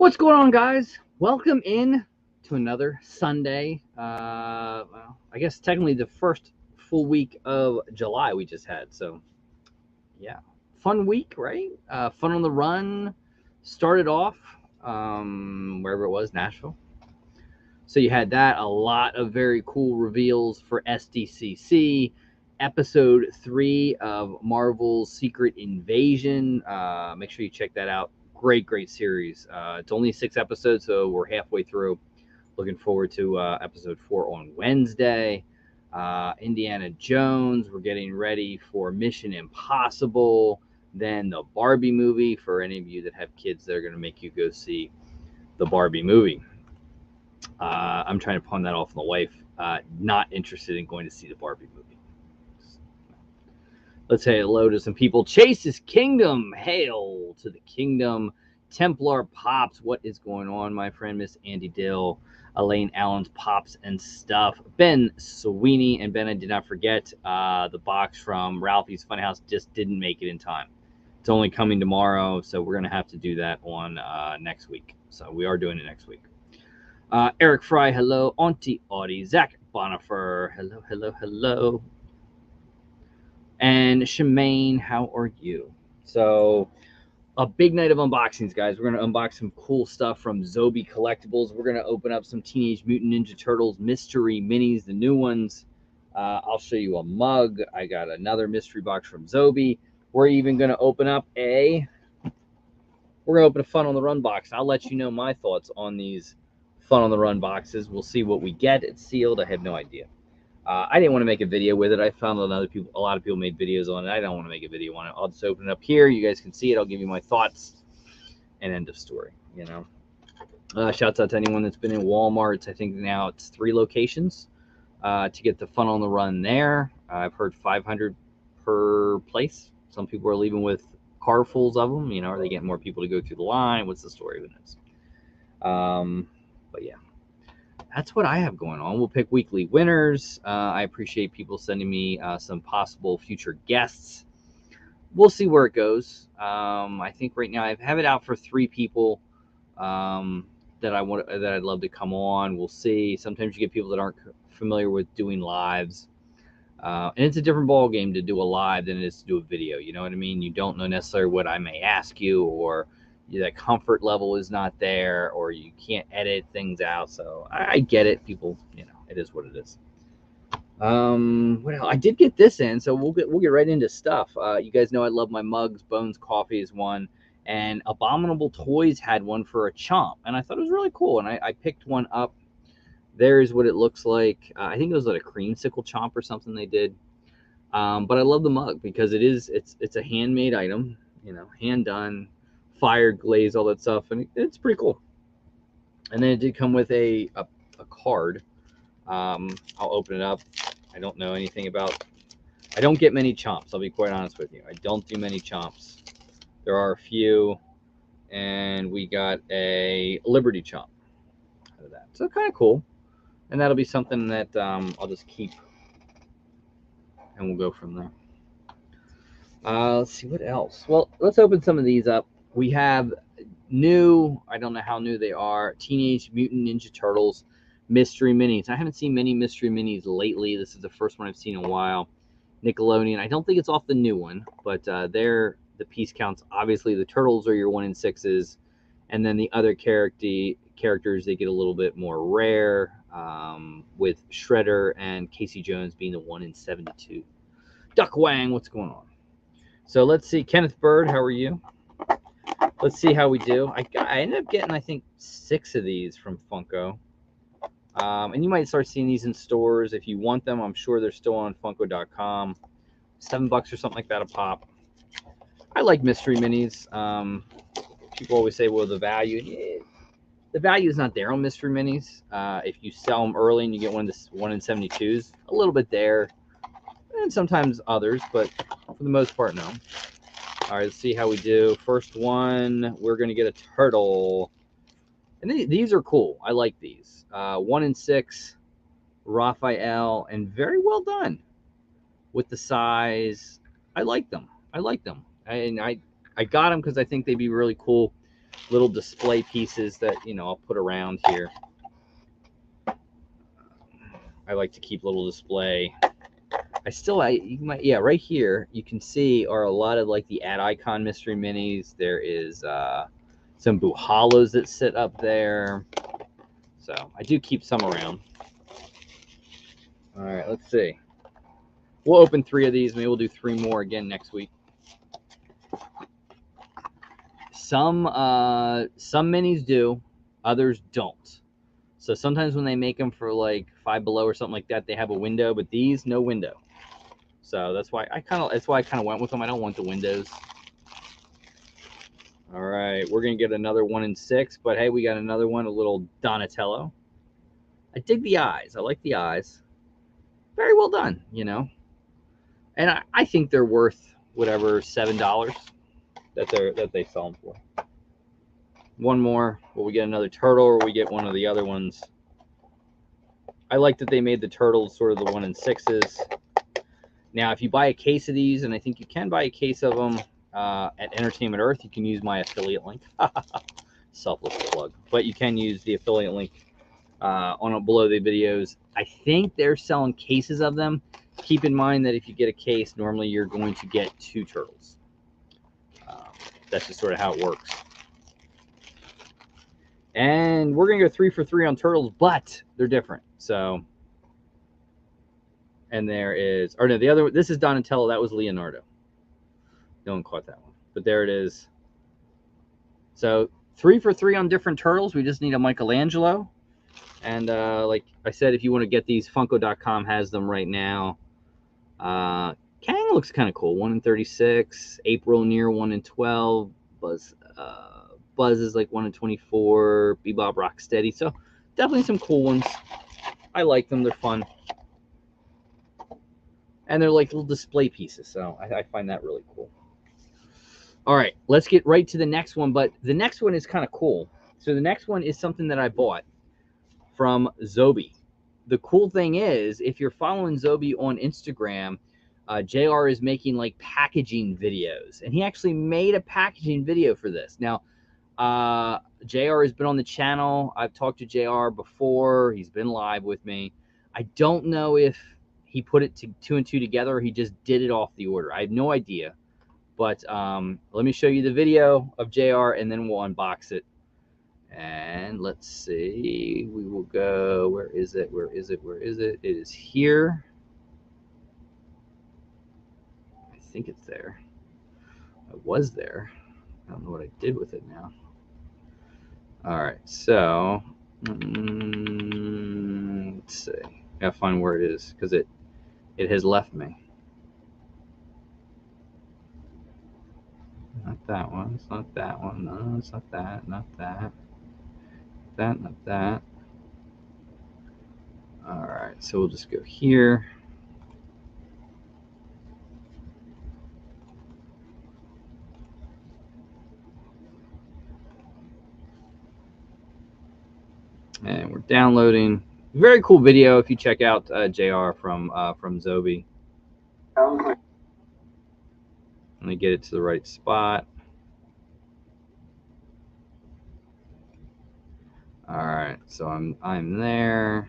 What's going on, guys? Welcome in to another Sunday. Well, I guess technically the first full week of July we just had. So, yeah, fun week, right? Fun on the run. Started off wherever it was, Nashville. So you had that. A lot of very cool reveals for SDCC. Episode 3 of Marvel's Secret Invasion. Make sure you check that out. Great series. It's only 6 episodes, so we're halfway through. Looking forward to episode 4 on Wednesday. Indiana Jones. We're getting ready for Mission Impossible. Then the Barbie movie. For any of you that have kids, they're going to make you go see the Barbie movie. I'm trying to pawn that off on the wife. Not interested in going to see the Barbie movie. Let's say hello to some people. Chase's Kingdom. Hail to the kingdom. Templar Pops. What is going on, my friend? Miss Andy Dill. Elaine Allen's Pops and Stuff. Ben Sweeney. And Ben, I did not forget the box from Ralphie's Funhouse just didn't make it in time. It's only coming tomorrow, so we're going to have to do that on next week. So we are doing it next week. Eric Fry, hello. Auntie Audie. Zach Bonifer, hello. And Shemaine, how are you? So, a big night of unboxings, guys. We're going to unbox some cool stuff from Zobie Collectibles. We're going to open up some Teenage Mutant Ninja Turtles mystery minis, the new ones. I'll show you a mug. I got another mystery box from Zobie. We're even going to open up a Fun on the Run box. I'll let you know my thoughts on these Fun on the Run boxes. We'll see what we get. It's sealed. I have no idea. I didn't want to make a video with it. I found that a lot of people made videos on it. I don't want to make a video on it. I'll just open it up here. You guys can see it. I'll give you my thoughts and end of story. Shouts out to anyone that's been in Walmart. I think now it's 3 locations to get the Fun on the Run there. I've heard 500 per place. Some people are leaving with carfuls of them. Are they getting more people to go through the line? What's the story? Who knows? But yeah. That's what I have going on. We'll pick weekly winners. I appreciate people sending me some possible future guests. We'll see where it goes. I think right now I have it out for 3 people that I'd love to come on. We'll see. Sometimes you get people that aren't familiar with doing lives, and it's a different ball game to do a live than it is to do a video. You know what I mean? You don't know necessarily what I may ask you, or that comfort level is not there, or you can't edit things out. So I get it, people. It is what it is. Well, I did get this in, so we'll get right into stuff. You guys know I love my mugs. Bones Coffee is one, and Abominable Toys had one for a Chomp, and I thought it was really cool, and I picked one up. There's what it looks like. I think it was like a creamsicle Chomp or something they did. But I love the mug because it's a handmade item, hand done, fired, glaze, all that stuff, and it's pretty cool. And then it did come with a card. I'll open it up. I don't know anything about. I don't get many Chomps. I'll be quite honest with you. I don't do many Chomps. There are a few, and we got a Liberty Chomp out of that. So kind of cool, and that'll be something that I'll just keep, and we'll go from there. Let's see what else. Well, let's open some of these up. We have new, I don't know how new they are, Teenage Mutant Ninja Turtles mystery minis. I haven't seen many mystery minis lately. This is the first one I've seen in a while. Nickelodeon. I don't think it's off the new one, but they're the piece counts. Obviously, the Turtles are your 1 in 6s, and then the other characters, they get a little bit more rare, with Shredder and Casey Jones being the 1 in 72. Duck Wang, what's going on? So let's see. Kenneth Bird, how are you? Let's see how we do. I ended up getting, I think, 6 of these from Funko. And you might start seeing these in stores. If you want them, I'm sure they're still on Funko.com. $7 or something like that a pop. I like mystery minis. People always say, well, the value is not there on mystery minis. If you sell them early and you get one of the 1 in 72s, a little bit there. And sometimes others, but for the most part, no. All right, let's see how we do. First one, we're going to get a turtle. And these are cool. I like these. 1 in 6, Raphael, and very well done with the size. I like them. And I got them because I think they'd be really cool little display pieces that, you know, I'll put around here. I like to keep little display. Yeah, right here you can see are a lot of like the Ad Icon mystery minis. There is some Buhalos that sit up there. So I do keep some around. All right, let's see. We'll open 3 of these. Maybe we'll do 3 more again next week. Some minis do, others don't. So sometimes when they make them for like Five Below or something like that, they have a window, but these no window. So that's why I kind of went with them. I don't want the windows. All right, we're gonna get another 1 in 6, but hey, we got another one, a little Donatello. I dig the eyes. I like the eyes. Very well done, you know. And I think they're worth whatever $7 that they sell them for. One more. Will we get another turtle, or will we get one of the other ones? I like that they made the turtles sort of the 1 in 6s. Now, if you buy a case of these, and I think you can buy a case of them at Entertainment Earth, you can use my affiliate link. Selfless plug. But you can use the affiliate link below the videos. I think they're selling cases of them. Keep in mind that if you get a case, normally you're going to get 2 turtles. That's just sort of how it works. And we're going to go 3 for 3 on turtles, but they're different. So, and there is, or no, the other, this is Donatello. That was Leonardo. No one caught that one, but there it is. So 3 for 3 on different turtles. We just need a Michelangelo. And like I said, if you want to get these, Funko.com has them right now. Kang looks kind of cool. 1 in 36. April Near 1 in 12. Buzz is like 1 in 24. Bebop Rocksteady. So definitely some cool ones. I like them. They're fun. And they're like little display pieces. So I find that really cool. All right, let's get right to the next one. But the next one is kind of cool. So the next one is something that I bought from Zobie. The cool thing is, if you're following Zobie on Instagram, JR is making like packaging videos. And he actually made a packaging video for this. Now, JR has been on the channel. I've talked to JR before. He's been live with me. I don't know if he put it 2 and 2 together or he just did it off the order. I have no idea. But let me show you the video of JR and then we'll unbox it. And let's see. We will go. Where is it? Where is it? Where is it? It is here. I think it's there. I was there. I don't know what I did with it now. All right, so let's see. Gotta find where it is because it has left me. Not that one. It's not that one. No, it's not that. Not that. That. Not that. All right, so we'll just go here. And we're downloading. Very cool video if you check out JR from Zobie. Let me get it to the right spot. All right, so I'm there.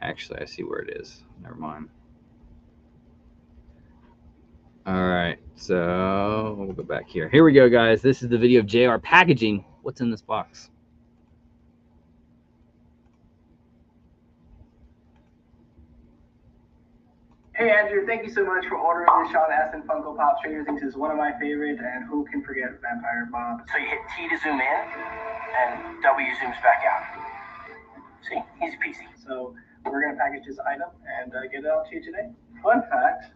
Actually, I see where it is. Never mind. All right, so we'll go back here. Here we go, guys. This is the video of JR packaging. What's in this box? Hey Andrew, thank you so much for ordering this Sean Astin Funko Pop. Stranger Things is one of my favorites, and who can forget Vampire Bob? So you hit T to zoom in, and W zooms back out. See, easy peasy. So we're gonna package this item and get it out to you today. Fun fact: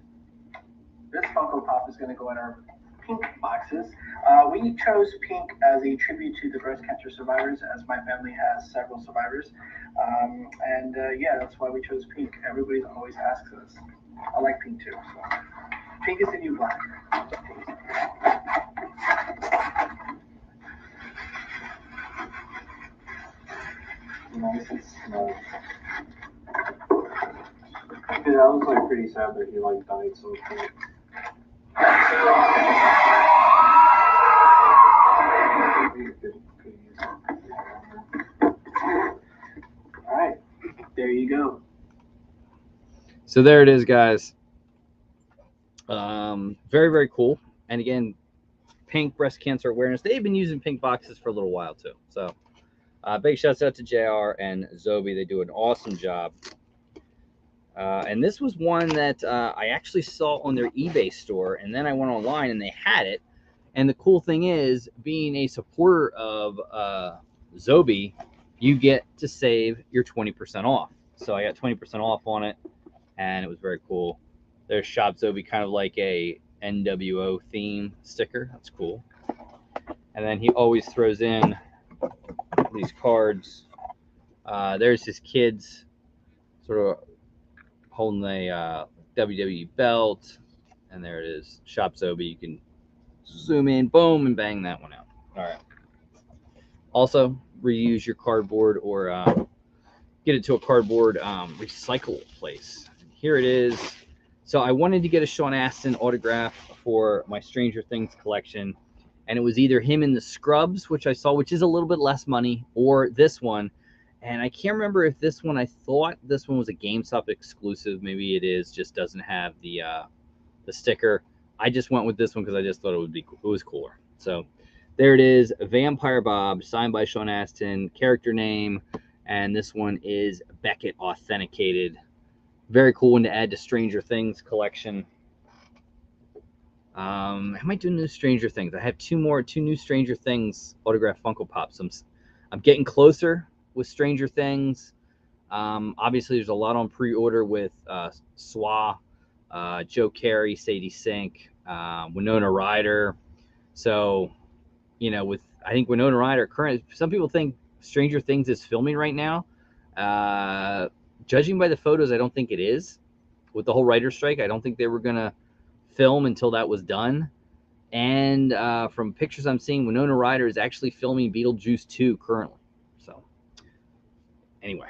this Funko Pop is gonna go in our pink boxes. We chose pink as a tribute to the breast cancer survivors, as my family has several survivors. Yeah, that's why we chose pink. Everybody always asks us. I like pink too. So. Pink is the new black. Nice and small. Yeah, that was like pretty sad that he like died so quick. So there it is, guys. Very, very cool. And again, pink breast cancer awareness. They've been using pink boxes for a little while too. So big shouts out to JR and Zobie. They do an awesome job. And this was one that I actually saw on their eBay store, and then I went online and they had it. And the cool thing is, being a supporter of Zobie, you get to save your 20% off. So I got 20% off on it, and it was very cool. There's Shop Zobie, kind of like a NWO theme sticker. That's cool. And then he always throws in these cards. There's his kids sort of holding a WWE belt, and there it is, Shop Zobie. You can zoom in, boom, and bang that one out. All right. Also, reuse your cardboard or get it to a cardboard recycle place. Here it is. So I wanted to get a Sean Astin autograph for my Stranger Things collection, and it was either him in the Scrubs, which I saw, which is a little bit less money, or this one. And I can't remember if this one, I thought this one was a GameStop exclusive. Maybe it is, just doesn't have the sticker. I just went with this one because I just thought it was cooler. So there it is, Vampire Bob, signed by Sean Astin, character name, and this one is Beckett authenticated. Very cool one to add to Stranger Things collection. I might do new Stranger Things. I have two new Stranger Things autographed Funko Pops. I'm getting closer with Stranger Things. Obviously, there's a lot on pre-order with Swa, Joe Carey, Sadie Sink, Winona Ryder. So, you know, I think Winona Ryder, some people think Stranger Things is filming right now. Judging by the photos, I don't think it is. With the whole writer's strike, I don't think they were going to film until that was done. And from pictures I'm seeing, Winona Ryder is actually filming Beetlejuice 2 currently. So, anyway.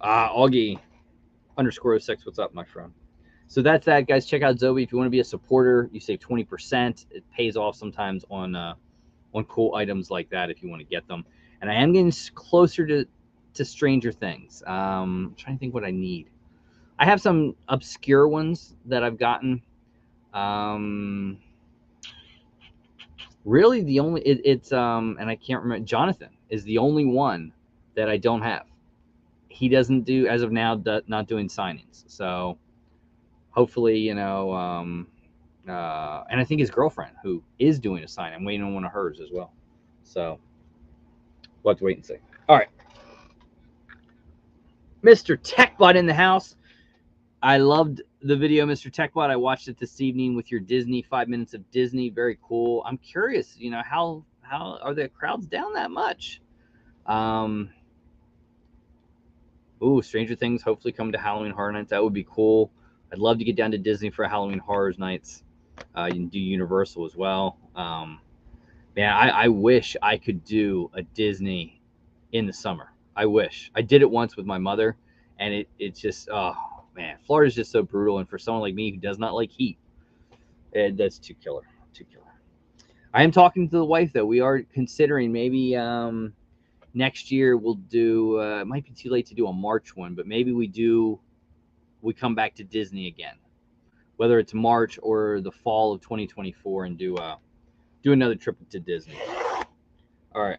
Augie _06, what's up, my friend? So that's that, guys. Check out Zobie. If you want to be a supporter, you save 20%. It pays off sometimes on cool items like that if you want to get them. And I am getting closer to Stranger Things. I'm trying to think what I need. I have some obscure ones that I've gotten. Really, the only it's and I can't remember. Jonathan is the only one that I don't have. He doesn't do, as of now, not doing signings. So hopefully, you know, and I think his girlfriend, who is doing a sign, I'm waiting on one of hers as well. So we'll have to wait and see. All right. Mr. TechBot in the house. I loved the video, Mr. TechBot. I watched it this evening with your Disney, 5 minutes of Disney. Very cool. I'm curious, you know, how are the crowds down that much? Ooh, Stranger Things hopefully come to Halloween Horror Nights. That would be cool. I'd love to get down to Disney for Halloween Horror Nights. You can do Universal as well. Man, I wish I could do a Disney in the summer. I wish. I did it once with my mother, and it's just, oh, man. Florida's just so brutal, and for someone like me who does not like heat, that's too killer. Too killer. I am talking to the wife, though. We are considering maybe next year we'll do, it might be too late to do a March one, but maybe we come back to Disney again, whether it's March or the fall of 2024, and do another trip to Disney. All right.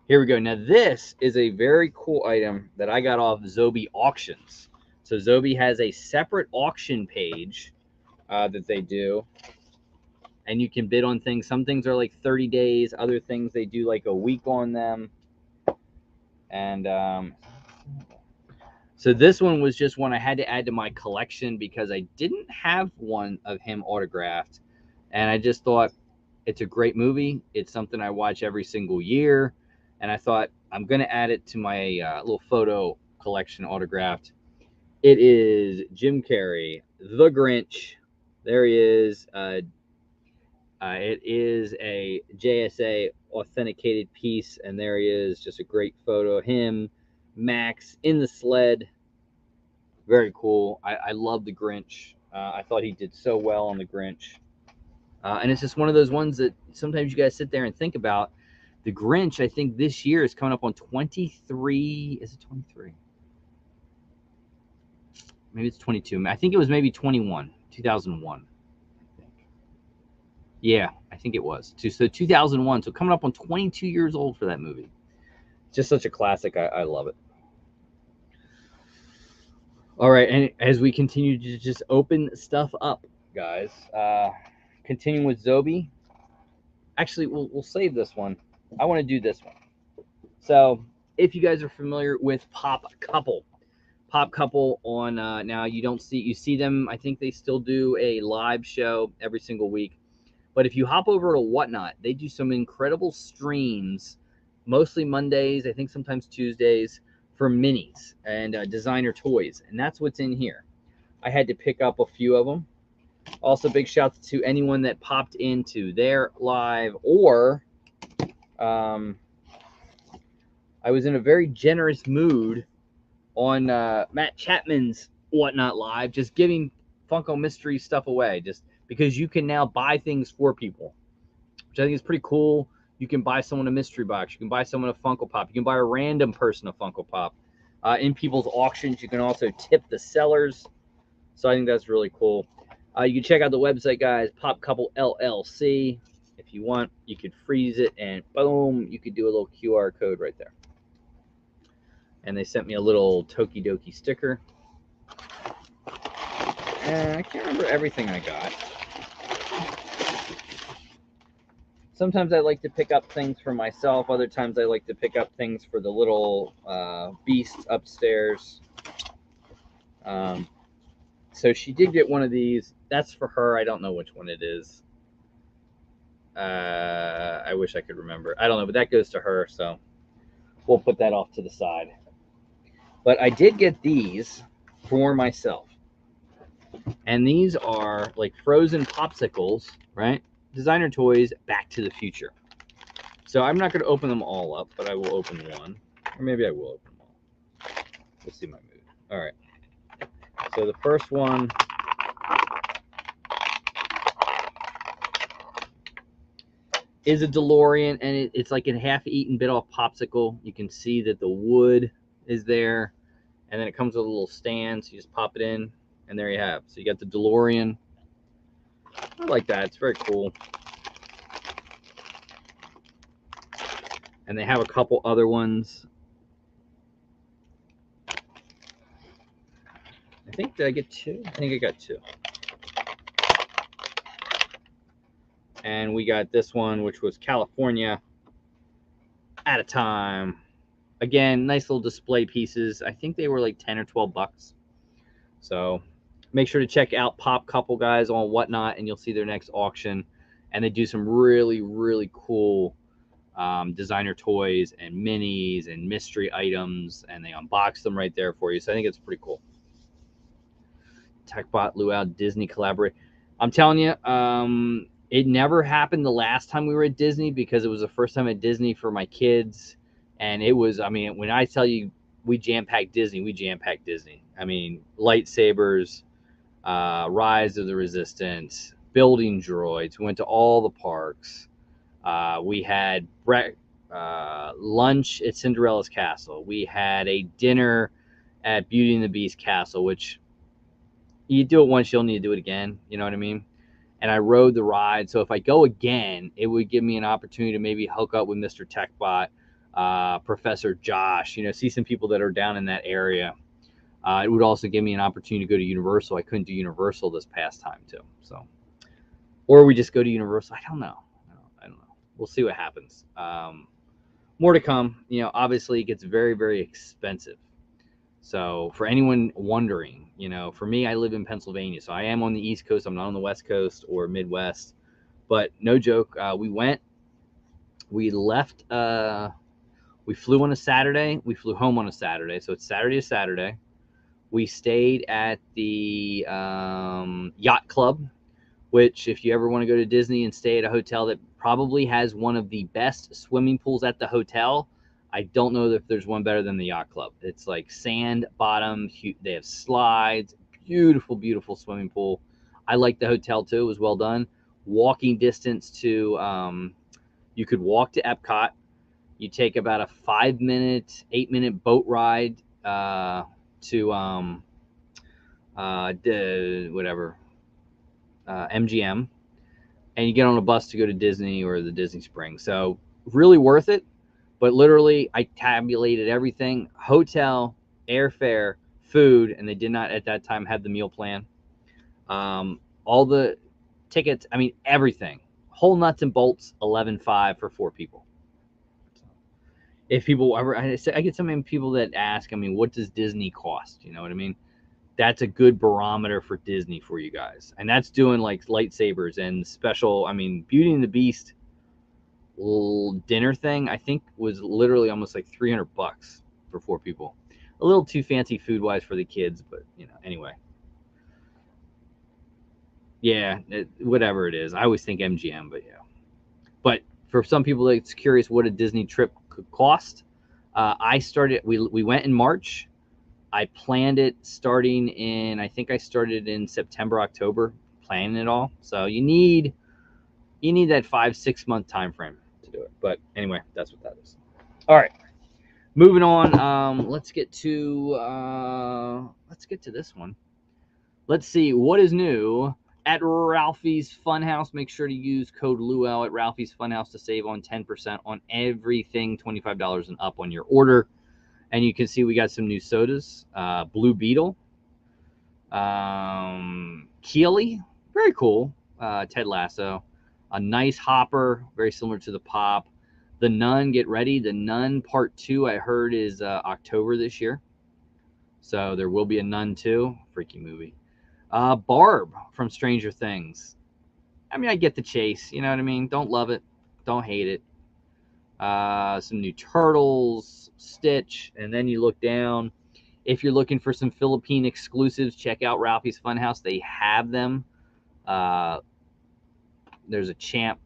Here we go. Now, this is a very cool item that I got off Zobie Auctions. So Zobie has a separate auction page that they do, and you can bid on things. Some things are like 30 days. Other things, they do like a week on them. And so this one was just one I had to add to my collection because I didn't have one of him autographed. And I just thought, it's a great movie. It's something I watch every single year. And I thought, I'm going to add it to my little photo collection autographed. It is Jim Carrey, The Grinch. There he is. It is a JSA authenticated piece. And there he is. Just a great photo of him, Max, in the sled. Very cool. I love The Grinch. I thought he did so well on The Grinch. And it's just one of those ones that sometimes you guys sit there and think about. The Grinch, I think this year is coming up on 23. Is it 23? maybe it's 22. I think it was maybe 21, 2001. Yeah, I think it was. So 2001. So coming up on 22 years old for that movie. Just such a classic. I love it. All right, and as we continue to just open stuff up, guys, continuing with Zobie. Actually, we'll save this one. I want to do this one. So, if you guys are familiar with Pop Couple on now you see them. I think they still do a live show every single week. But if you hop over to Whatnot, they do some incredible streams, mostly Mondays, I think sometimes Tuesdays, for minis and designer toys. And that's what's in here. I had to pick up a few of them. Also, big shouts to anyone that popped into their live, or I was in a very generous mood on Matt Chapman's Whatnot Live, just giving Funko Mystery stuff away, just because you can now buy things for people, which I think is pretty cool. You can buy someone a mystery box. You can buy someone a Funko Pop. You can buy a random person a Funko Pop. In people's auctions, you can also tip the sellers. So I think that's really cool. You can check out the website, guys, Pop Couple LLC. If you want, you could freeze it and boom, you could do a little QR code right there. And they sent me a little Tokidoki sticker. And I can't remember everything I got. Sometimes I like to pick up things for myself. Other times I like to pick up things for the little beast upstairs. So she did get one of these. That's for her. I don't know which one it is. I wish I could remember. I don't know, but that goes to her. So we'll put that off to the side. But I did get these for myself. And these are like frozen popsicles, right? Designer toys, Back to the Future. So I'm not going to open them all up, but I will open one. Or maybe I will open them all. We'll see my mood. All right. So the first one is a DeLorean, and it's like a half-eaten bit off popsicle. You can see that the wood is there, and then it comes with a little stand, so you just pop it in, and there you have. So you got the DeLorean. I like that. It's very cool. And they have a couple other ones. I think, did I get two? I think I got two. And we got this one, which was California at a Time. Again, nice little display pieces. I think they were like 10 or 12 bucks. So make sure to check out Pop Couple, guys, on Whatnot, and you'll see their next auction. And they do some really, really cool designer toys and minis and mystery items, and they unbox them right there for you. So I think it's pretty cool. TechBot, Luau, Disney collaborate. I'm telling you, it never happened the last time we were at Disney, because it was the first time at Disney for my kids. And it was, I mean, when I tell you we jam-packed Disney, we jam-packed Disney. I mean, lightsabers, Rise of the Resistance, building droids. We went to all the parks. We had lunch at Cinderella's Castle. We had a dinner at Beauty and the Beast Castle, which you do it once, you'll need to do it again. You know what I mean? And I rode the ride. So if I go again, it would give me an opportunity to maybe hook up with Mr. TechBot, Professor Josh, see some people that are down in that area. It would also give me an opportunity to go to Universal. I couldn't do Universal this past time too. So, or we just go to Universal. I don't know. We'll see what happens. More to come. Obviously it gets very, very expensive. So for anyone wondering, for me, I live in Pennsylvania, so I am on the East Coast. I'm not on the West Coast or Midwest. But no joke, we left, we flew on a Saturday. We flew home on a Saturday, so it's Saturday to Saturday. We stayed at the Yacht Club, which if you ever want to go to Disney and stay at a hotel that probably has one of the best swimming pools at the hotel, I don't know if there's one better than the Yacht Club. It's like sand bottom. They have slides. Beautiful, beautiful swimming pool. I like the hotel too. It was well done. Walking distance to, you could walk to Epcot. You take about a 8-minute boat ride to whatever, MGM, and you get on a bus to go to Disney or the Disney Springs. So really worth it. But literally, I tabulated everything: hotel, airfare, food, and they did not at that time have the meal plan. All the tickets, I mean everything, whole nuts and bolts, 11.5 for 4 people. If people ever, I get so many people that ask, I mean, what does Disney cost? You know what I mean? That's a good barometer for Disney for you guys, and that's doing like lightsabers and special. I mean, Beauty and the Beast little dinner thing, I think was literally almost like $300 for 4 people. A little too fancy food wise for the kids, but you know, anyway. Yeah, whatever it is. I always think MGM, but yeah. But for some people that's curious what a Disney trip could cost, we went in March. I planned it starting in, I think I started in September, October, planning it all. So you need that 5-6 month time frame to do it. But anyway, that's what that is. All right, moving on. Let's get to this one. Let's see what is new at Ralphie's Funhouse. Make sure to use code Luau at Ralphie's Funhouse to save on 10% on everything $25 and up on your order. And you can see we got some new sodas. Blue Beetle, Keely, very cool. Ted Lasso, a nice hopper, very similar to the Pop. The Nun, get ready. The Nun Part 2, I heard, is October this year. So there will be a Nun 2. Freaky movie. Barb from Stranger Things. I mean, I get the chase. You know what I mean? Don't love it. Don't hate it. Some new Turtles, Stitch, and then you look down. If you're looking for some Philippine exclusives, check out Ralphie's Funhouse. They have them. There's a Champ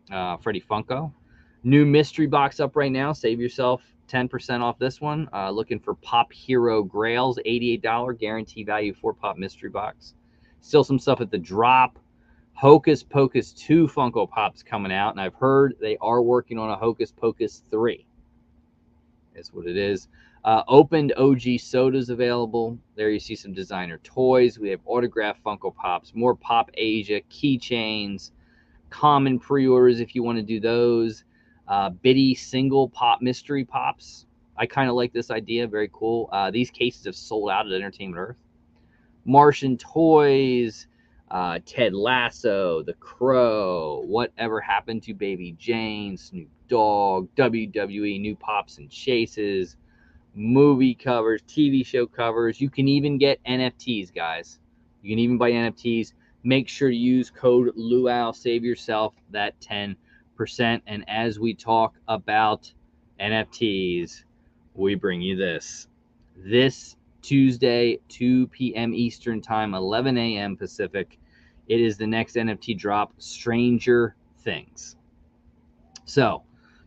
Freddy Funko. New mystery box up right now. Save yourself 10% off this one. Looking for Pop Hero Grails, $88 guarantee value for Pop mystery box. Still some stuff at the drop. Hocus Pocus 2 Funko Pops coming out, and I've heard they are working on a Hocus Pocus 3. That's what it is. Opened OG sodas available. There you see some designer toys. We have autographed Funko Pops, more Pop Asia, keychains, common pre-orders if you want to do those. Bitty single Pop mystery Pops. I kind of like this idea. Very cool. These cases have sold out at Entertainment Earth. Martian toys. Ted Lasso, The Crow, Whatever Happened to Baby Jane, Snoop Dogg, WWE, new Pops and Chases, movie covers, TV show covers. You can even get NFTs, guys. You can even buy NFTs. Make sure to use code Luau. Save yourself that 10%. And as we talk about NFTs, we bring you this. This Tuesday, 2 p.m. Eastern Time, 11 a.m. Pacific. It is the next NFT drop, Stranger Things. So,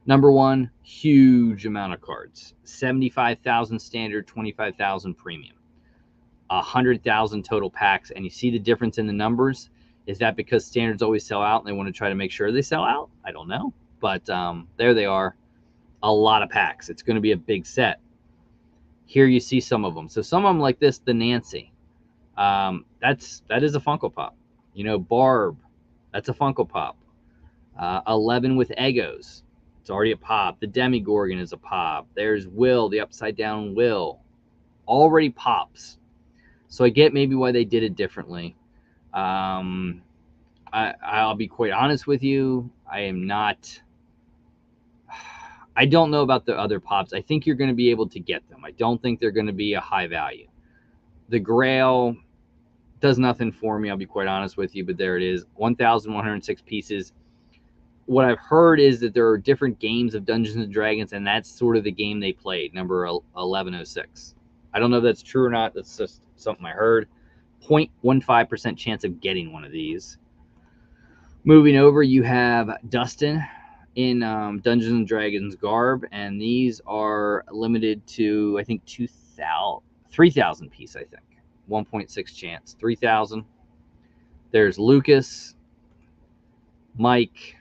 number one, huge amount of cards. 75,000 standard, 25,000 premium. 100,000 total packs. And you see the difference in the numbers? Is that because standards always sell out and they want to try to make sure they sell out? I don't know. But there they are. A lot of packs. It's going to be a big set. Here you see some of them. So some of them like this, the Nancy. That is a Funko Pop. You know, Barb, that's a Funko Pop. 11 with Eggos. It's already a Pop. The Demigorgon is a Pop. There's Will, the Upside Down Will. Already Pops. So I get maybe why they did it differently. I'll be quite honest with you. I don't know about the other Pops. I think you're going to be able to get them. I don't think they're going to be a high value. The Grail does nothing for me, I'll be quite honest with you, but there it is. 1,106 pieces. What I've heard is that there are different games of Dungeons and Dragons, and that's sort of the game they played, number 1106. I don't know if that's true or not. That's just something I heard. 0.15% chance of getting one of these. Moving over, you have Dustin in Dungeons and Dragons garb, and these are limited to, I think, 3,000 piece, I think. 1.6 chance. 3,000. There's Lucas, Mike,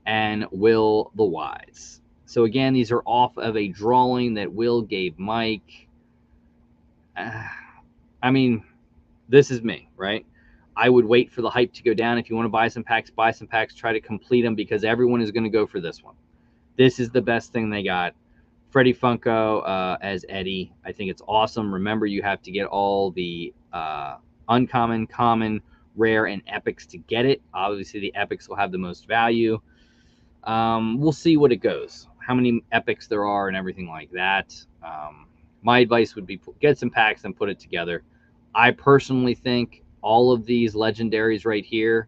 and Will the Wise. So again, these are off of a drawing that Will gave Mike. I mean, This is me, right? I would wait for the hype to go down. If you want to buy some packs, buy some packs. Try to complete them because everyone is going to go for this one. This is the best thing they got. Freddie Funko as Eddie. I think it's awesome. Remember, you have to get all the uncommon, common, rare, and epics to get it. Obviously, the epics will have the most value. We'll see what it goes, how many epics there are and everything like that. My advice would be get some packs and put it together. I personally think all of these legendaries right here,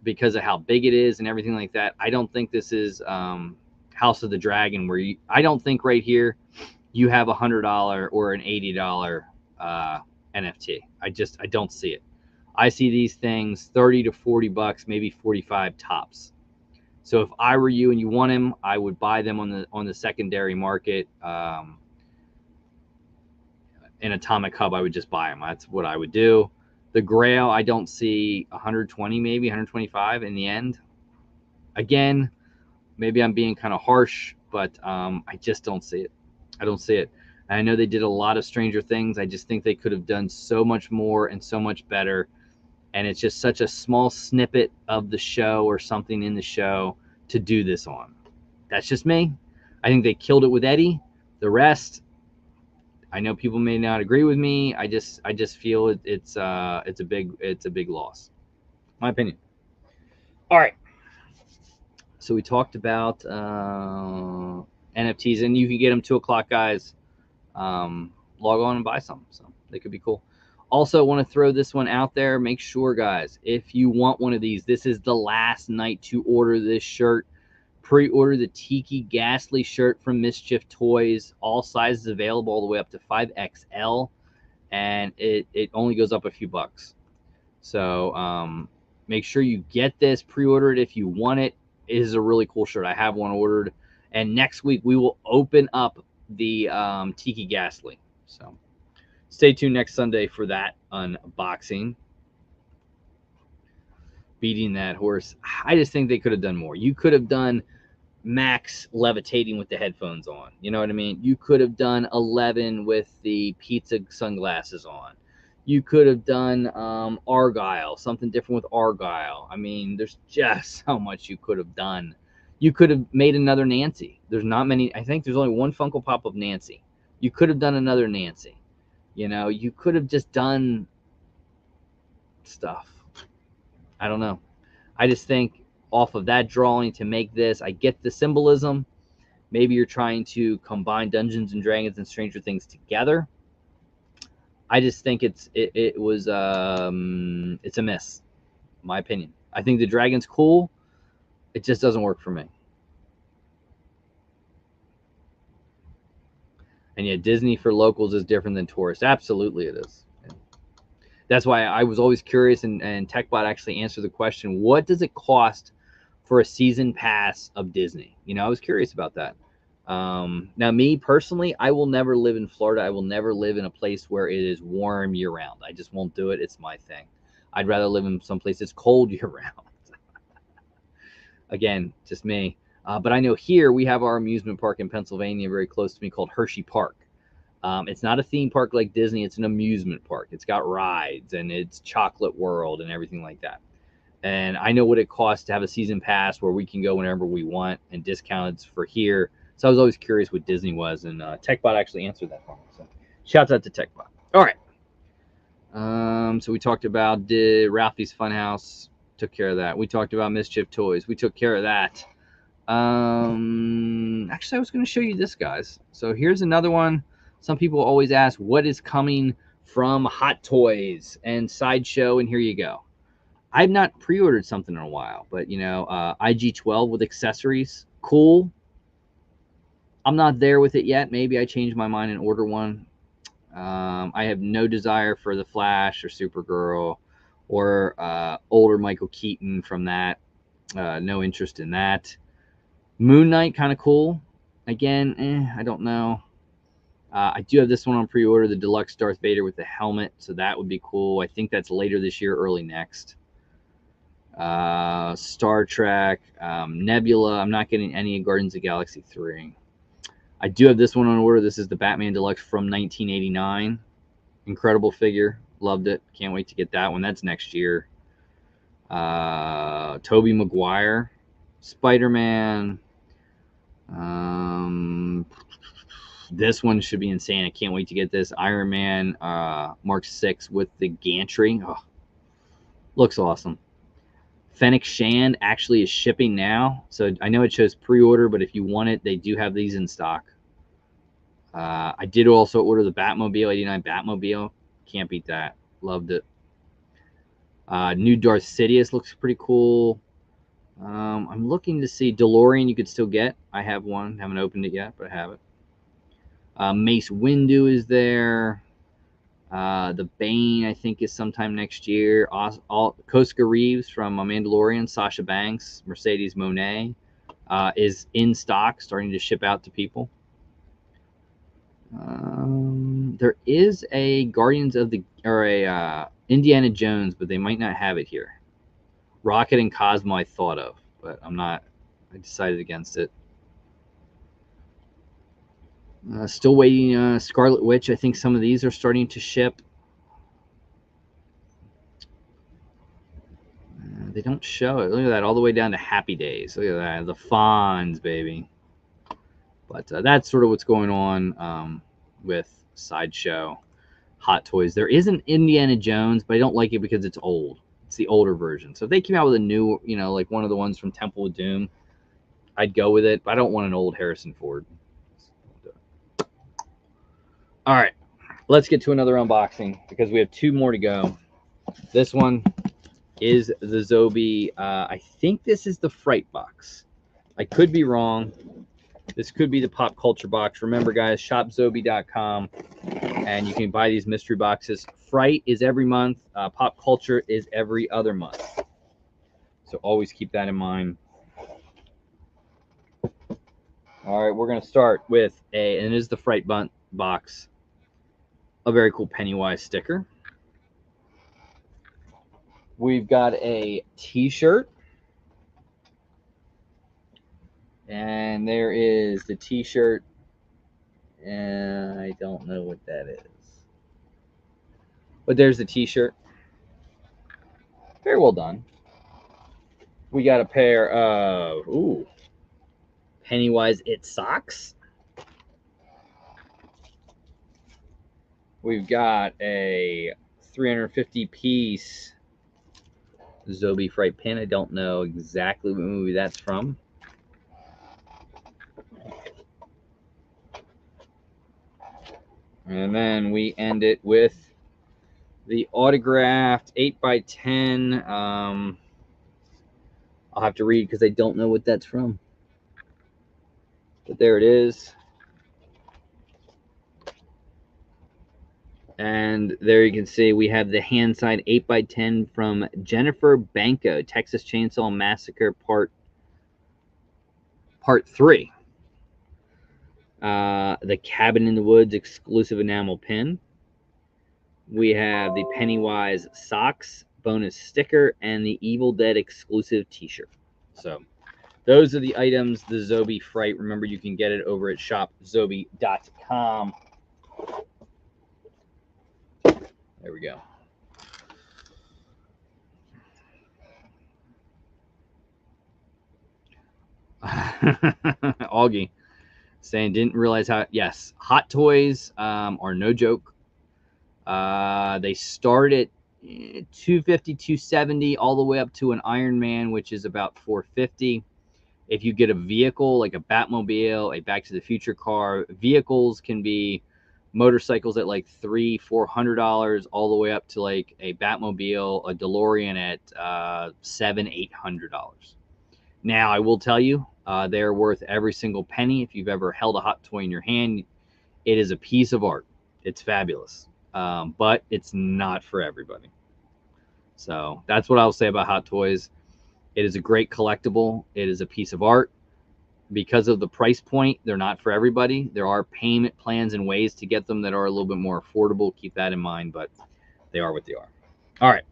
because of how big it is and everything like that, I don't think this is House of the Dragon where I don't think right here you have $100 or an $80 NFT. I don't see it. I see these things 30 to 40 bucks, maybe 45 tops. So if I were you and you want him, I would buy them on the secondary market. In Atomic Hub, I would just buy them. That's what I would do. The Grail, I don't see 120, maybe 125 in the end. Again, maybe I'm being kind of harsh, but I just don't see it. I don't see it. And I know they did a lot of Stranger Things. I just think they could have done so much more and so much better. And it's just such a small snippet of the show or something in the show to do this on. That's just me. I think they killed it with Eddie. The rest, I know people may not agree with me. I just feel it's a big loss. My opinion. All right. So we talked about NFTs, and you can get them 2 o'clock, guys. Log on and buy some, so they could be cool. Also, want to throw this one out there. Make sure, guys, if you want one of these, this is the last night to order this shirt. Pre-order the Tiki Ghastly shirt from Mischief Toys. All sizes available, all the way up to 5XL, and it only goes up a few bucks. So make sure you get this. Pre-order it if you want it. It is a really cool shirt. I have one ordered, and next week we will open up the Tiki Ghastly. So stay tuned next Sunday for that unboxing. Beating that horse. I just think they could have done more. You could have done Max levitating with the headphones on. You know what I mean? You could have done 11 with the pizza sunglasses on. You could have done Argyle, something different with Argyle. I mean, there's just so much you could have done. You could have made another Nancy. There's not many. I think there's only one Funko Pop of Nancy. You could have done another Nancy. You know, you could have just done stuff. I don't know. I just think off of that drawing to make this, I get the symbolism. Maybe you're trying to combine Dungeons and Dragons and Stranger Things together. I just think it's a miss, in my opinion. I think the dragon's cool. It just doesn't work for me. And yet Disney for locals is different than tourists. Absolutely it is. That's why I was always curious, and TechBot actually answered the question, what does it cost for a season pass of Disney? You know, I was curious about that. Now, me personally, I will never live in Florida. I will never live in a place where it is warm year-round. I just won't do it. It's my thing. I'd rather live in some place that's cold year-round. Again, just me. But I know here we have our amusement park in Pennsylvania very close to me called Hershey Park. It's not a theme park like Disney. It's an amusement park. It's got rides, and it's Chocolate World and everything like that. And I know what it costs to have a season pass where we can go whenever we want, and discounts for here. So I was always curious what Disney was, and TechBot actually answered that for me. So shouts out to TechBot. All right. So we talked about Ralphie's Funhouse. Took care of that. We talked about Mischief Toys. We took care of that. Actually, I was going to show you this, guys. So here's another one. Some people always ask, what is coming from Hot Toys and Sideshow? And here you go. I've not pre-ordered something in a while, but, you know, IG-12 with accessories. Cool. I'm not there with it yet. Maybe I change my mind and order one. I have no desire for the Flash or Supergirl or older Michael Keaton from that. No interest in that. Moon Knight, kind of cool. Again, I don't know. I do have this one on pre-order, the deluxe Darth Vader with the helmet, so that would be cool. I think that's later this year, early next. Star Trek, Nebula. I'm not getting any Guardians of the Galaxy 3. I do have this one on order. This is the Batman Deluxe from 1989. Incredible figure. Loved it. Can't wait to get that one. That's next year. Tobey Maguire, Spider-Man. This one should be insane. I can't wait to get this. Iron Man Mark 6 with the gantry. Oh, looks awesome. Fennec Shand actually is shipping now. So I know it shows pre-order, but if you want it, they do have these in stock. I did also order the Batmobile, 89 Batmobile. Can't beat that. Loved it. New Darth Sidious looks pretty cool. I'm looking to see DeLorean you could still get. I have one. Haven't opened it yet, but I have it. Mace Windu is there. The Bane, I think, is sometime next year. Koska Reeves from Mandalorian, Sasha Banks, Mercedes Monet is in stock, starting to ship out to people. There is a Guardians of the, or a Indiana Jones, but they might not have it here. Rocket and Cosmo I thought of, but I decided against it. Still waiting. Scarlet Witch, I think some of these are starting to ship. They don't show it. Look at that, all the way down to Happy Days. Look at that, the Fonz, baby. But that's sort of what's going on with Sideshow Hot Toys. There is an Indiana Jones, but I don't like it because it's old. It's the older version. So if they came out with a new, you know, like one of the ones from Temple of Doom, I'd go with it. But I don't want an old Harrison Ford. All right, let's get to another unboxing because we have two more to go. This one is the Zobie. I think this is the Fright box. I could be wrong. This could be the Pop Culture box. Remember, guys, shopzobie.com, and you can buy these mystery boxes. Fright is every month. Pop Culture is every other month. So always keep that in mind. All right, we're going to start with and it is the Fright box, a very cool Pennywise sticker. We've got a t-shirt. And there is the t-shirt. And I don't know what that is. But there's the t-shirt. Very well done. We got a pair of Pennywise It socks. We've got a 350-piece Zobie Fright pin. I don't know exactly what movie that's from. And then we end it with the autographed 8x10. I'll have to read because I don't know what that's from. But there it is. And there you can see we have the hand-signed 8x10 from Jennifer Banco, Texas Chainsaw Massacre Part 3. The Cabin in the Woods exclusive enamel pin. We have the Pennywise socks, bonus sticker, and the Evil Dead exclusive t-shirt. So those are the items, the Zobie Fright. Remember, you can get it over at shopzobie.com. There we go. Augie saying didn't realize how. Yes, Hot Toys are no joke. They start at $250, $270, all the way up to an Iron Man, which is about $450. If you get a vehicle like a Batmobile, a Back to the Future car, vehicles can be motorcycles at like $300, $400, all the way up to like a Batmobile, a DeLorean at $700, $800. Now, I will tell you, they're worth every single penny. If you've ever held a Hot Toy in your hand, it is a piece of art. It's fabulous, but it's not for everybody. So that's what I'll say about Hot Toys. It is a great collectible. It is a piece of art. Because of the price point, they're not for everybody. There are payment plans and ways to get them that are a little bit more affordable. Keep that in mind, but they are what they are. All right.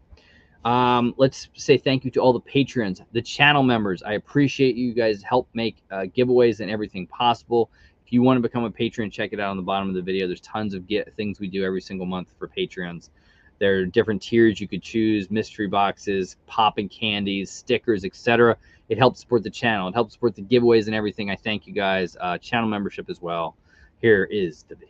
Let's say thank you to all the patrons, the channel members. I appreciate you guys help make giveaways and everything possible. If you want to become a patron, check it out on the bottom of the video. There's tons of things we do every single month for patrons. There are different tiers you could choose, mystery boxes, popping candies, stickers, etc. It helps support the channel. It helps support the giveaways and everything. I thank you guys. Channel membership as well. Here is the video.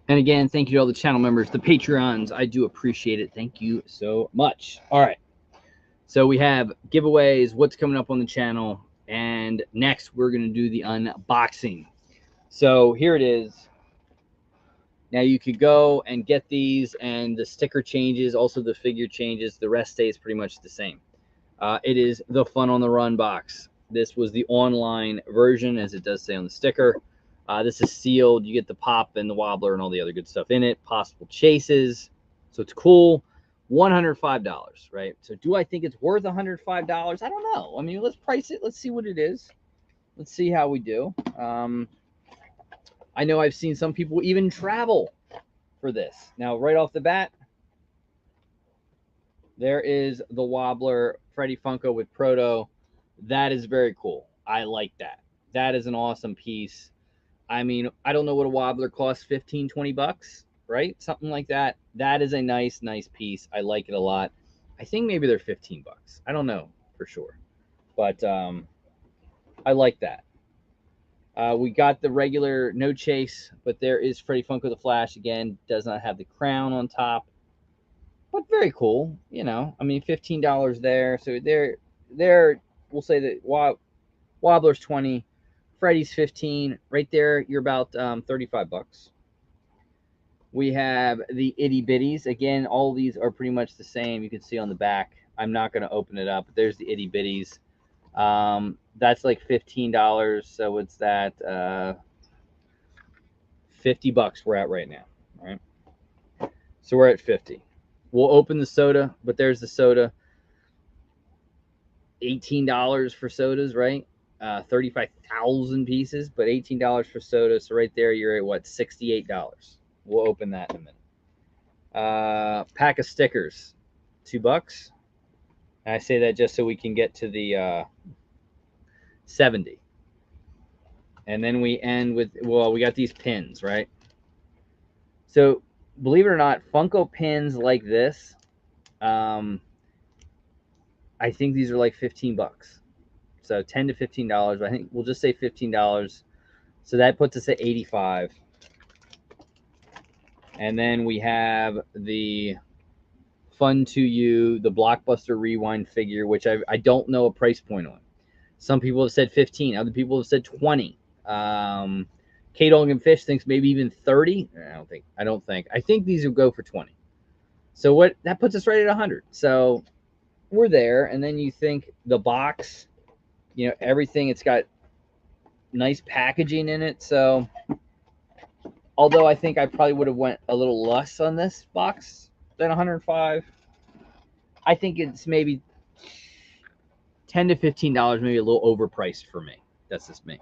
And again, thank you to all the channel members, the Patreons. I do appreciate it. Thank you so much. All right. So we have giveaways, what's coming up on the channel, and next we're going to do the unboxing. So here it is. Now you could go and get these, and the sticker changes, also the figure changes. The rest stays pretty much the same. It is the Fun on the Run box. This was the online version, as it does say on the sticker. This is sealed. You get the pop and the wobbler and all the other good stuff in it. Possible chases. So it's cool. $105, right? So do I think it's worth $105? I don't know. I mean, let's price it. Let's see what it is. Let's see how we do. I know I've seen some people even travel for this. Now, right off the bat, there is the wobbler Freddy Funko with Proto. That is very cool. I like that. That is an awesome piece. I mean, I don't know what a wobbler costs, 15, 20 bucks, right? Something like that. That is a nice piece. I like it a lot. I think maybe they're 15 bucks. I don't know for sure. But I like that. We got the regular no chase, but there is Freddy Funko the Flash. Again, does not have the crown on top. But very cool, you know. I mean, $15 there. So there we'll say that wobbler's 20. Freddy's 15. Right there, you're about 35 bucks. We have the itty bitties. Again, all of these are pretty much the same. You can see on the back. I'm not going to open it up. But there's the itty bitties. That's like $15. So it's that 50 bucks we're at right now. All right. So we're at 50. We'll open the soda, but there's the soda. $18 for sodas, right? 35,000 pieces, but $18 for soda. So right there, you're at what, $68. We'll open that in a minute. Pack of stickers, $2. And I say that just so we can get to the 70. And then we end with, well, we got these pins, right? So believe it or not, Funko pins like this, I think these are like $15. So $10 to $15. I think we'll just say $15. So that puts us at 85. And then we have the Fun to You, the Blockbuster Rewind figure, which I don't know a price point on. Some people have said 15. Other people have said 20. K-Dog and Fish thinks maybe even 30. I don't think. I think these will go for 20. So what that puts us right at 100. So we're there. And then you think the box, you know, everything, it's got nice packaging in it. So although I think I probably would have went a little less on this box than 105, I think it's maybe $10 to $15, maybe a little overpriced for me. That's just me.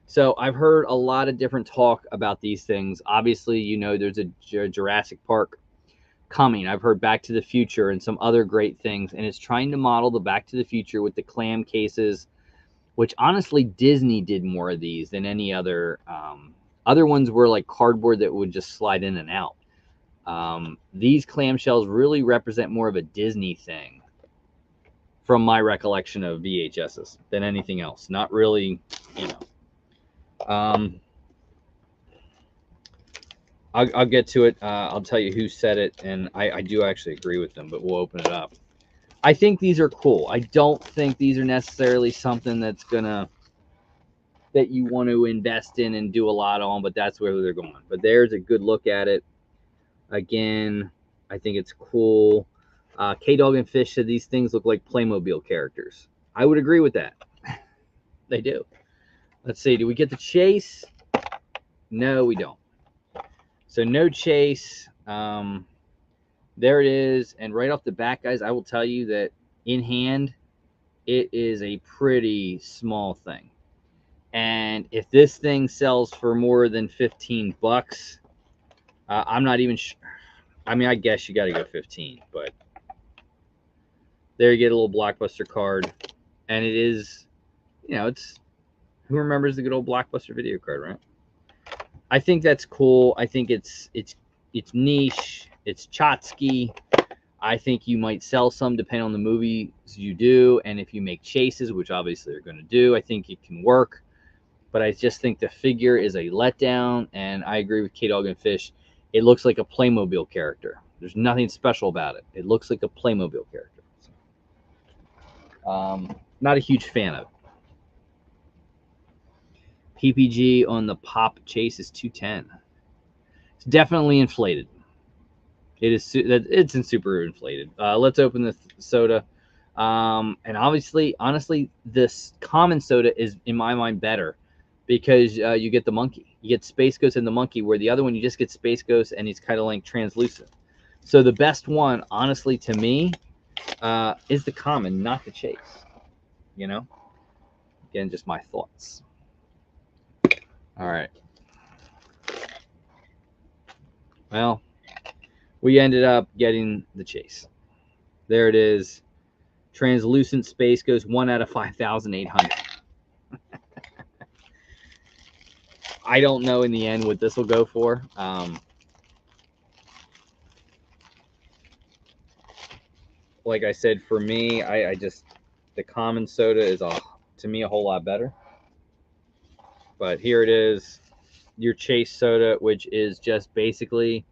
So I've heard a lot of different talk about these things. Obviously, you know, there's a Jurassic Park coming. I've heard Back to the Future and some other great things, and it's trying to model the Back to the Future with the clam cases, which honestly Disney did more of these than any other. Other ones were like cardboard that would just slide in and out. These clamshells really represent more of a Disney thing from my recollection of VHSs than anything else. Not really, you know. I'll get to it. I'll tell you who said it, and I do actually agree with them, but we'll open it up. I think these are cool. I don't think these are necessarily something that you want to invest in and do a lot on, but that's where they're going. But there's a good look at it. Again, I think it's cool. K-Dog and Fish said these things look like Playmobil characters. I would agree with that. They do. Let's see. Do we get the chase? No, we don't. So no chase. There it is. And right off the bat, guys, I will tell you that in hand, it is a pretty small thing. And if this thing sells for more than $15, I'm not even sure. I mean, I guess you got to go 15, but there you get a little Blockbuster card. And it is, you know, it's, who remembers the good old Blockbuster video card, right? I think that's cool. I think it's niche. It's Chotsky. I think you might sell some depending on the movies you do. And if you make chases, which obviously they're going to do, I think it can work. But I just think the figure is a letdown. And I agree with K-Dog and Fish. It looks like a Playmobil character. There's nothing special about it. It looks like a Playmobil character. Not a huge fan of it. PPG on the Pop Chase is 210. It's definitely inflated. It's in super inflated. Let's open the soda. And honestly, this common soda is, in my mind, better because you get the monkey. You get Space Ghost and the monkey, where the other one, you just get Space Ghost and he's kind of like translucent. So the best one, honestly, to me, is the common, not the chase. You know? Again, just my thoughts. All right. Well, we ended up getting the chase. There it is. Translucent Space Ghost, 1 out of 5,800. I don't know in the end what this will go for. Like I said, for me, I just, the common soda is, to me, a whole lot better. But here it is, your chase soda, which is just basically,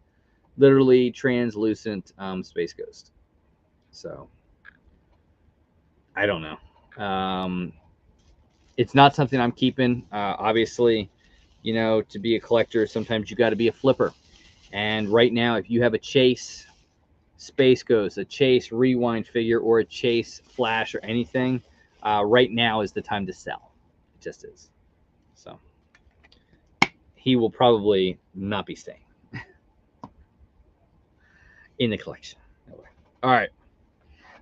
literally translucent Space Ghost. So, I don't know. It's not something I'm keeping. Obviously, you know, to be a collector, sometimes you got to be a flipper. And right now, if you have a chase Space Ghost, a chase Rewind figure, or a chase Flash or anything, right now is the time to sell. It just is. So he will probably not be staying in the collection. All right.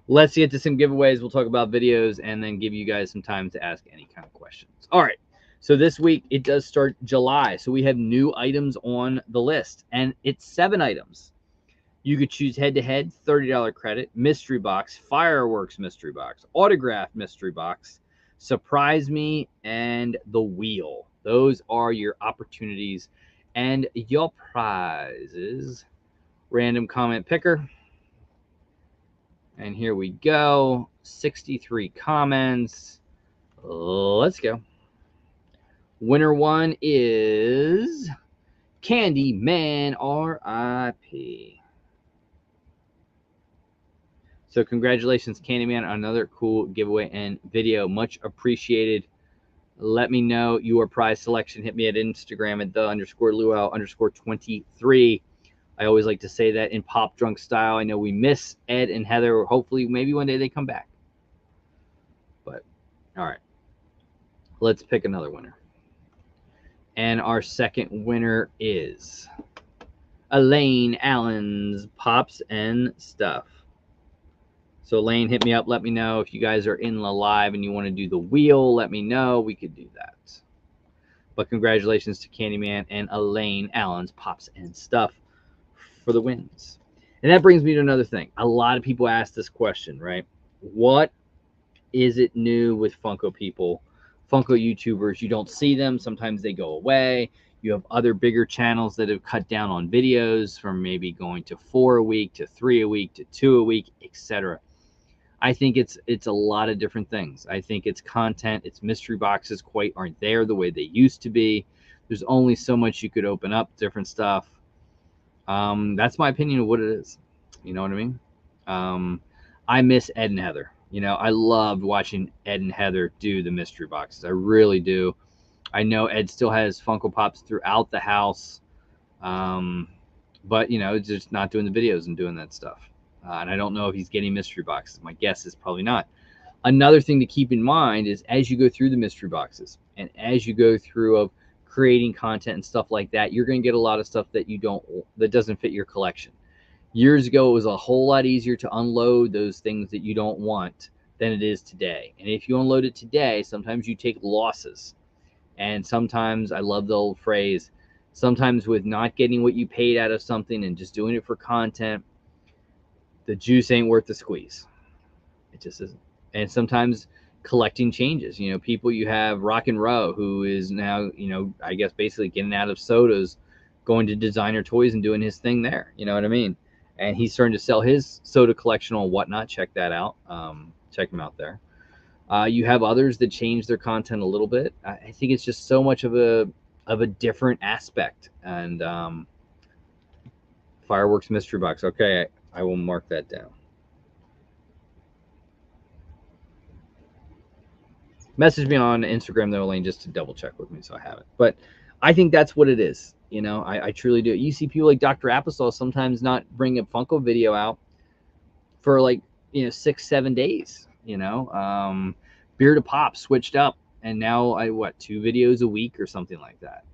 let's get to some giveaways. We'll talk about videos and then give you guys some time to ask any kind of questions. All right. So this week it does start July. So we have new items on the list, and it's 7 items. You could choose head-to-head, $30 credit, mystery box, fireworks mystery box, autograph mystery box, surprise me, and the wheel. Those are your opportunities and your prizes. Random comment picker. And here we go. 63 comments. Let's go. Winner 1 is Candyman RIP. So congratulations, Candyman, on another cool giveaway and video. Much appreciated. Let me know your prize selection. Hit me at Instagram at _Luau_23. I always like to say that in pop drunk style. I know we miss Ed and Heather. Hopefully, maybe one day they come back. But, all right. Let's pick another winner. And our second winner is Elaine Allen's Pops and Stuff. So Elaine, hit me up. Let me know if you guys are in the live and you want to do the wheel. Let me know. We could do that. But congratulations to Candyman and Elaine Allen's Pops and Stuff for the wins. And that brings me to another thing. A lot of people ask this question, right? What is it new with Funko people, Funko YouTubers? You don't see them. Sometimes they go away. You have other bigger channels that have cut down on videos from maybe going to 4 a week to 3 a week to 2 a week, etc. I think it's a lot of different things. I think it's content. It's mystery boxes aren't there the way they used to be. There's only so much you could open up, different stuff. That's my opinion of what it is. You know what I mean? I miss Ed and Heather. You know, I loved watching Ed and Heather do the mystery boxes. I really do. I know Ed still has Funko Pops throughout the house. But, you know, just not doing the videos and doing that stuff. And I don't know if he's getting mystery boxes. My guess is probably not. Another thing to keep in mind is as you go through the mystery boxes and as you go through of creating content and stuff like that, you're going to get a lot of stuff that that doesn't fit your collection. Years ago, it was a whole lot easier to unload those things that you don't want than it is today. And if you unload it today, sometimes you take losses. And sometimes, I love the old phrase, sometimes with not getting what you paid out of something and just doing it for content, the juice ain't worth the squeeze. It just isn't. And sometimes collecting changes. You know, people, you have Rock and Row, who is now, you know, I guess basically getting out of sodas, going to designer toys and doing his thing there. You know what I mean? And he's starting to sell his soda collection on Whatnot. Check that out. Check him out there. You have others that change their content a little bit. I think it's just so much of a different aspect. And fireworks mystery box. Okay, I will mark that down. Message me on Instagram though, Elaine, just to double check with me so I have it. But I think that's what it is. You know, I truly do. You see people like Dr. Applesauce sometimes not bring a Funko video out for like, you know, 6-7 days. You know, Beard of Pop switched up, and now 2 videos a week or something like that.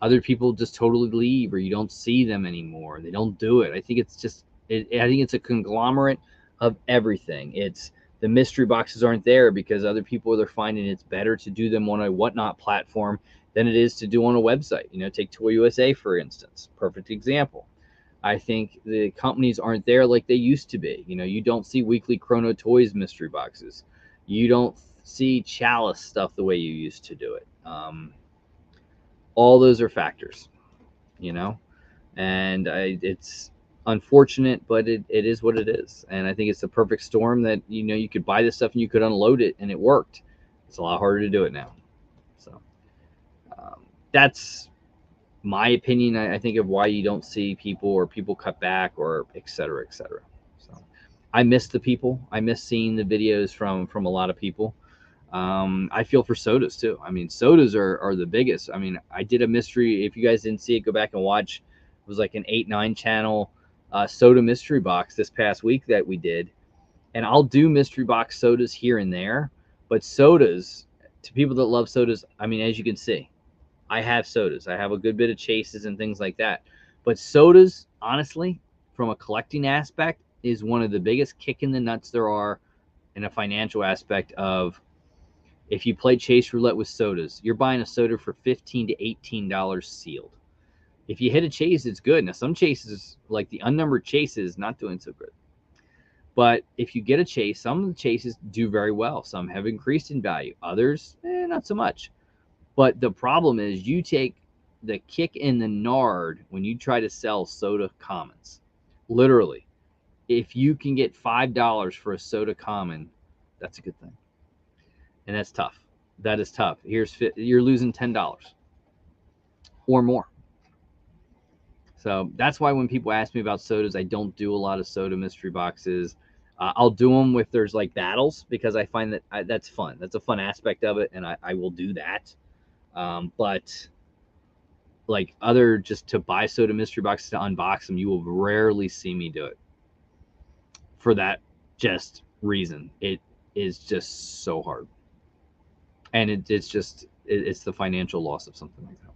Other people just totally leave, or you don't see them anymore. They don't do it. I think it's just, I think it's a conglomerate of everything. It's the mystery boxes aren't there because other people are finding it's better to do them on a Whatnot platform than it is to do on a website. You know, take Toy USA, for instance. Perfect example. I think the companies aren't there like they used to be. You know, you don't see weekly Chrono Toys mystery boxes. You don't see Chalice stuff the way you used to do it. All those are factors, you know, and it's unfortunate, but it is what it is. And I think it's the perfect storm that, you know, you could buy this stuff and you could unload it and it worked. It's a lot harder to do it now. So that's my opinion, I think, of why you don't see people, or people cut back, or et cetera, et cetera. So I miss the people. I miss seeing the videos from a lot of people. I feel for sodas too. I mean, sodas are the biggest. I mean, I did a mystery. If you guys didn't see it, go back and watch. It was like an 8-9 channel soda mystery box this past week that we did. And I'll do mystery box sodas here and there, but sodas, to people that love sodas, I mean, as you can see, I have sodas. I have a good bit of chases and things like that. But sodas, honestly, from a collecting aspect, is one of the biggest kick in the nuts there are in a financial aspect of, if you play chase roulette with sodas, you're buying a soda for $15 to $18 sealed. If you hit a chase, it's good. Now, some chases, like the unnumbered chases, not doing so good. But if you get a chase, some of the chases do very well. Some have increased in value. Others, not so much. But the problem is you take the kick in the nard when you try to sell soda commons. Literally, if you can get $5 for a soda common, that's a good thing. And that's tough. That is tough. You're losing $10 or more. So that's why when people ask me about sodas, I don't do a lot of soda mystery boxes. I'll do them if there's like battles, because I find that that's fun. That's a fun aspect of it, and I will do that. But like just to buy soda mystery boxes to unbox them, you will rarely see me do it. For that just reason, it is just so hard, and it's the financial loss of something like that.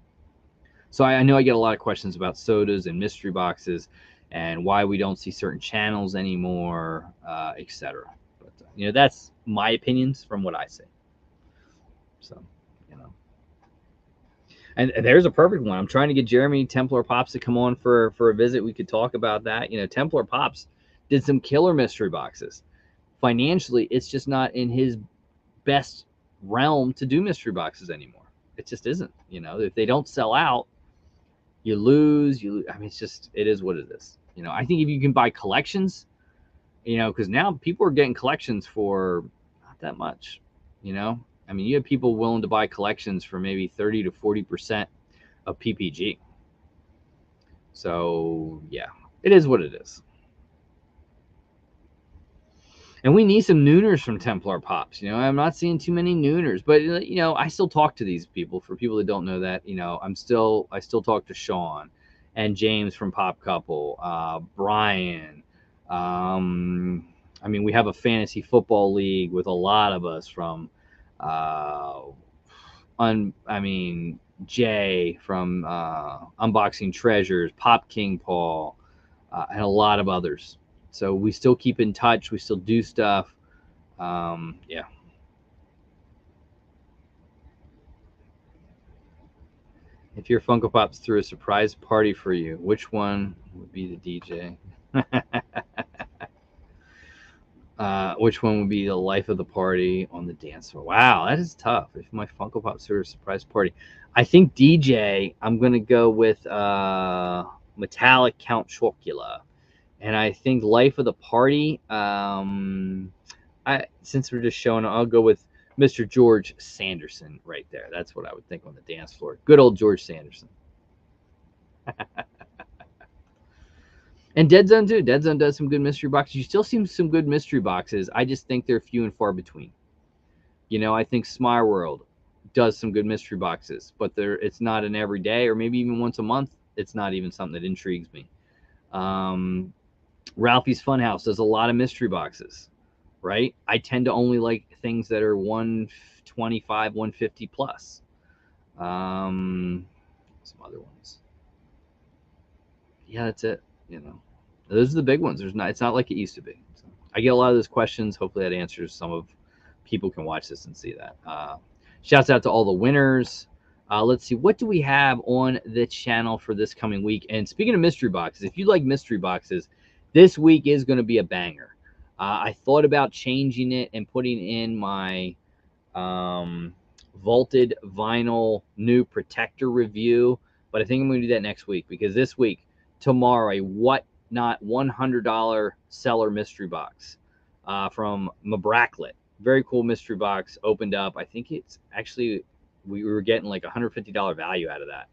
So I know I get a lot of questions about sodas and mystery boxes, and why we don't see certain channels anymore, etc. But that's my opinions from what I see. So, and there's a perfect one. I'm trying to get Jeremy Templar Pops to come on for a visit. We could talk about that. Templar Pops did some killer mystery boxes. Financially, it's just not in his best realm to do mystery boxes anymore. It just isn't. If they don't sell out, you lose. I mean, it is what it is. I think if you can buy collections, because now people are getting collections for not that much. I mean, you have people willing to buy collections for maybe 30 to 40% of PPG. So yeah, it is what it is. And we need some nooners from Templar Pops. I'm not seeing too many nooners, but I still talk to these people. For people that don't know that, I still talk to Sean and James from Pop Couple, Brian. I mean, we have a fantasy football league with a lot of us from, Jay from Unboxing Treasures, Pop King Paul, and a lot of others. So we still keep in touch. We still do stuff. Yeah. If your Funko Pops threw a surprise party for you, which one would be the DJ? Which one would be the life of the party on the dance floor? Wow, that is tough. If my Funko Pops threw a surprise party, I think DJ, I'm going to go with Metallic Count Chocula. And I think life of the party, since we're just showing, I'll go with Mr. George Sanderson right there. That's what I would think on the dance floor. Good old George Sanderson. And Dead Zone too. Dead Zone does some good mystery boxes. You still see some good mystery boxes. I just think they're few and far between. I think Smile World does some good mystery boxes, but it's not an everyday, or maybe even once a month. It's not even something that intrigues me. Ralphie's Funhouse does a lot of mystery boxes, right? I tend to only like things that are 125, 150 plus. Some other ones. Yeah, that's it. Those are the big ones. It's not like it used to be. So I get a lot of those questions. Hopefully that answers some of. People can watch this and see that. Shouts out to all the winners. Let's see, what do we have on the channel for this coming week? And speaking of mystery boxes, if you like mystery boxes, this week is going to be a banger. I thought about changing it and putting in my vaulted vinyl new protector review, but I think I'm going to do that next week, because this week, tomorrow, a Whatnot $100 seller mystery box from Mabracklet. Very cool mystery box opened up. I think it's actually, we were getting like $150 value out of that.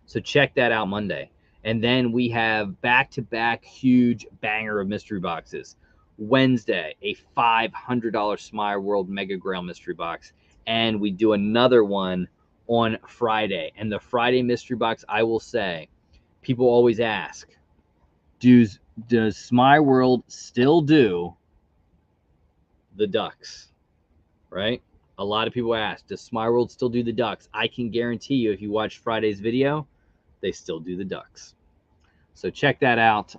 So check that out Monday. And then we have back-to-back huge banger of mystery boxes. Wednesday, a $500 Smile World Mega Grail mystery box. And we do another one on Friday. And the Friday mystery box, I will say, people always ask, does Smile World still do the ducks? Right? A lot of people ask, does Smile World still do the ducks? I can guarantee you, if you watch Friday's video, they still do the ducks. So check that out.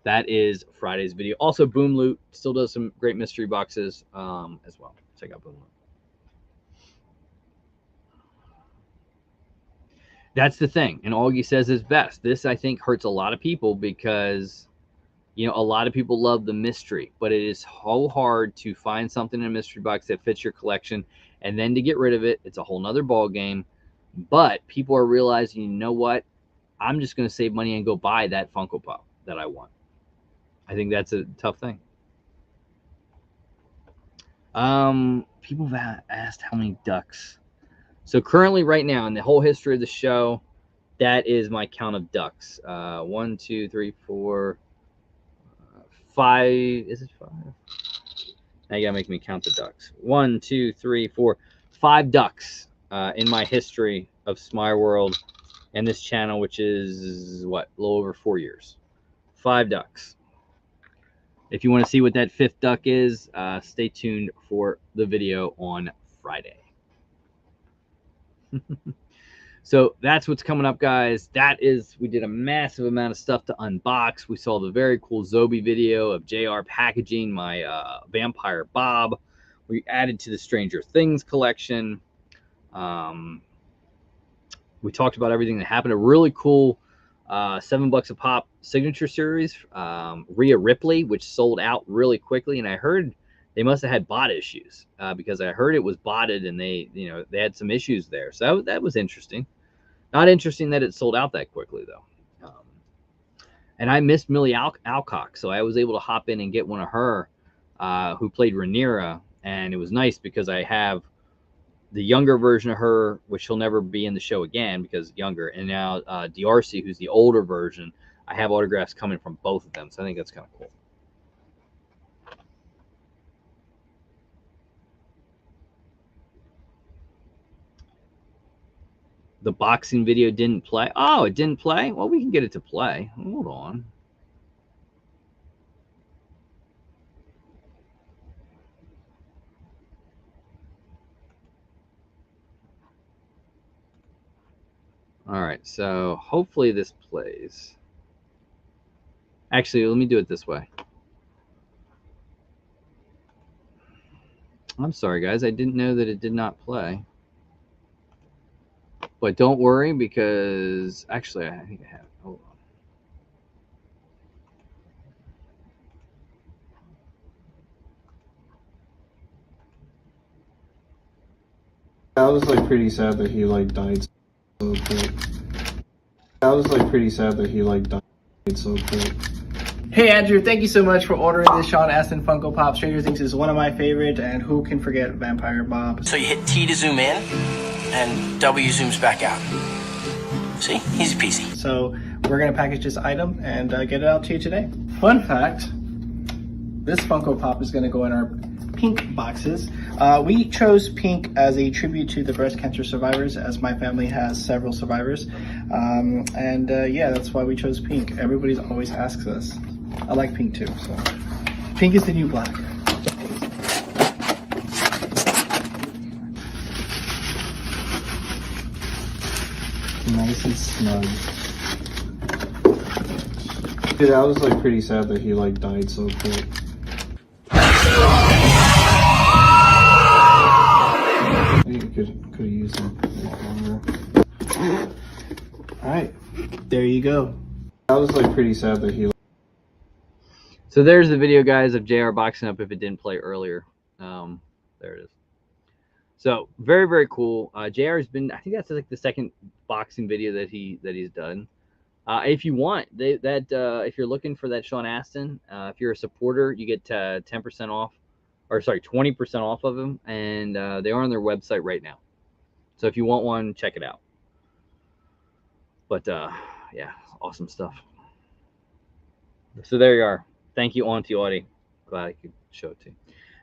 that is Friday's video. Also, Boom Loot still does some great mystery boxes as well. Check out Boom Loot. That's the thing, and Augie says is best. This, I think, hurts a lot of people because, you know, a lot of people love the mystery, but it is so hard to find something in a mystery box that fits your collection, and then to get rid of it, it's a whole nother ball game. But people are realizing, you know what? I'm just going to save money and go buy that Funko Pop that I want. I think that's a tough thing. People have asked how many ducks. So currently, right now, in the whole history of the show, that is my count of ducks. 1, 2, 3, 4, 5. Is it 5? Now you gotta make me count the ducks. 1, 2, 3, 4, 5 ducks in my history of Smire World and this channel, which is what, a little over 4 years. 5 ducks. If you want to see what that 5th duck is, stay tuned for the video on Friday. So that's what's coming up, guys. We did a massive amount of stuff to unbox. We saw the very cool Zobie video of JR packaging my Vampire Bob. We added to the Stranger Things collection. We talked about everything that happened. A really cool $7 a pop signature series, Rhea Ripley, which sold out really quickly. And I heard they must have had bot issues because I heard it was botted and they had some issues there. So that was interesting. Not interesting that it sold out that quickly, though. And I missed Millie Alcock, so I was able to hop in and get one of her who played Rhaenyra. And it was nice because I have the younger version of her, which she'll never be in the show again because younger. And now D'Arcy, who's the older version. I have autographs coming from both of them, so I think that's kind of cool. The boxing video didn't play. Oh, it didn't play? Well, we can get it to play. Hold on. All right, so hopefully this plays. Actually, let me do it this way. I'm sorry, guys. I didn't know that it did not play. But don't worry because actually I think I have. Hold on. I was like pretty sad that he like died so quick. I was like pretty sad that he like died so quick. Hey Andrew, thank you so much for ordering this Sean Astin Funko Pop. Stranger Things is one of my favorite, and who can forget Vampire Bob? So you hit T to zoom in, and W zooms back out. See? Easy peasy. So we're gonna package this item and get it out to you today. Fun fact, this Funko Pop is gonna go in our pink boxes. We chose pink as a tribute to the breast cancer survivors, as my family has several survivors. Yeah, that's why we chose pink. Everybody always asks us. I like pink too, so. Pink is the new black. Nice and snug. Dude, I was like pretty sad that he like died so quick. You could have used him longer. Alright, there you go. I was like pretty sad that he. So there's the video, guys, of JR boxing up if it didn't play earlier. There it is. So very, very cool. JR has been, I think that's like the second boxing video that he's done. If you want if you're looking for that Sean Astin, if you're a supporter, you get 10% off, or sorry, 20% off of them, and they are on their website right now. So if you want one, check it out. But yeah, awesome stuff. So there you are. Thank you, Auntie Audie. Glad I could show it to you.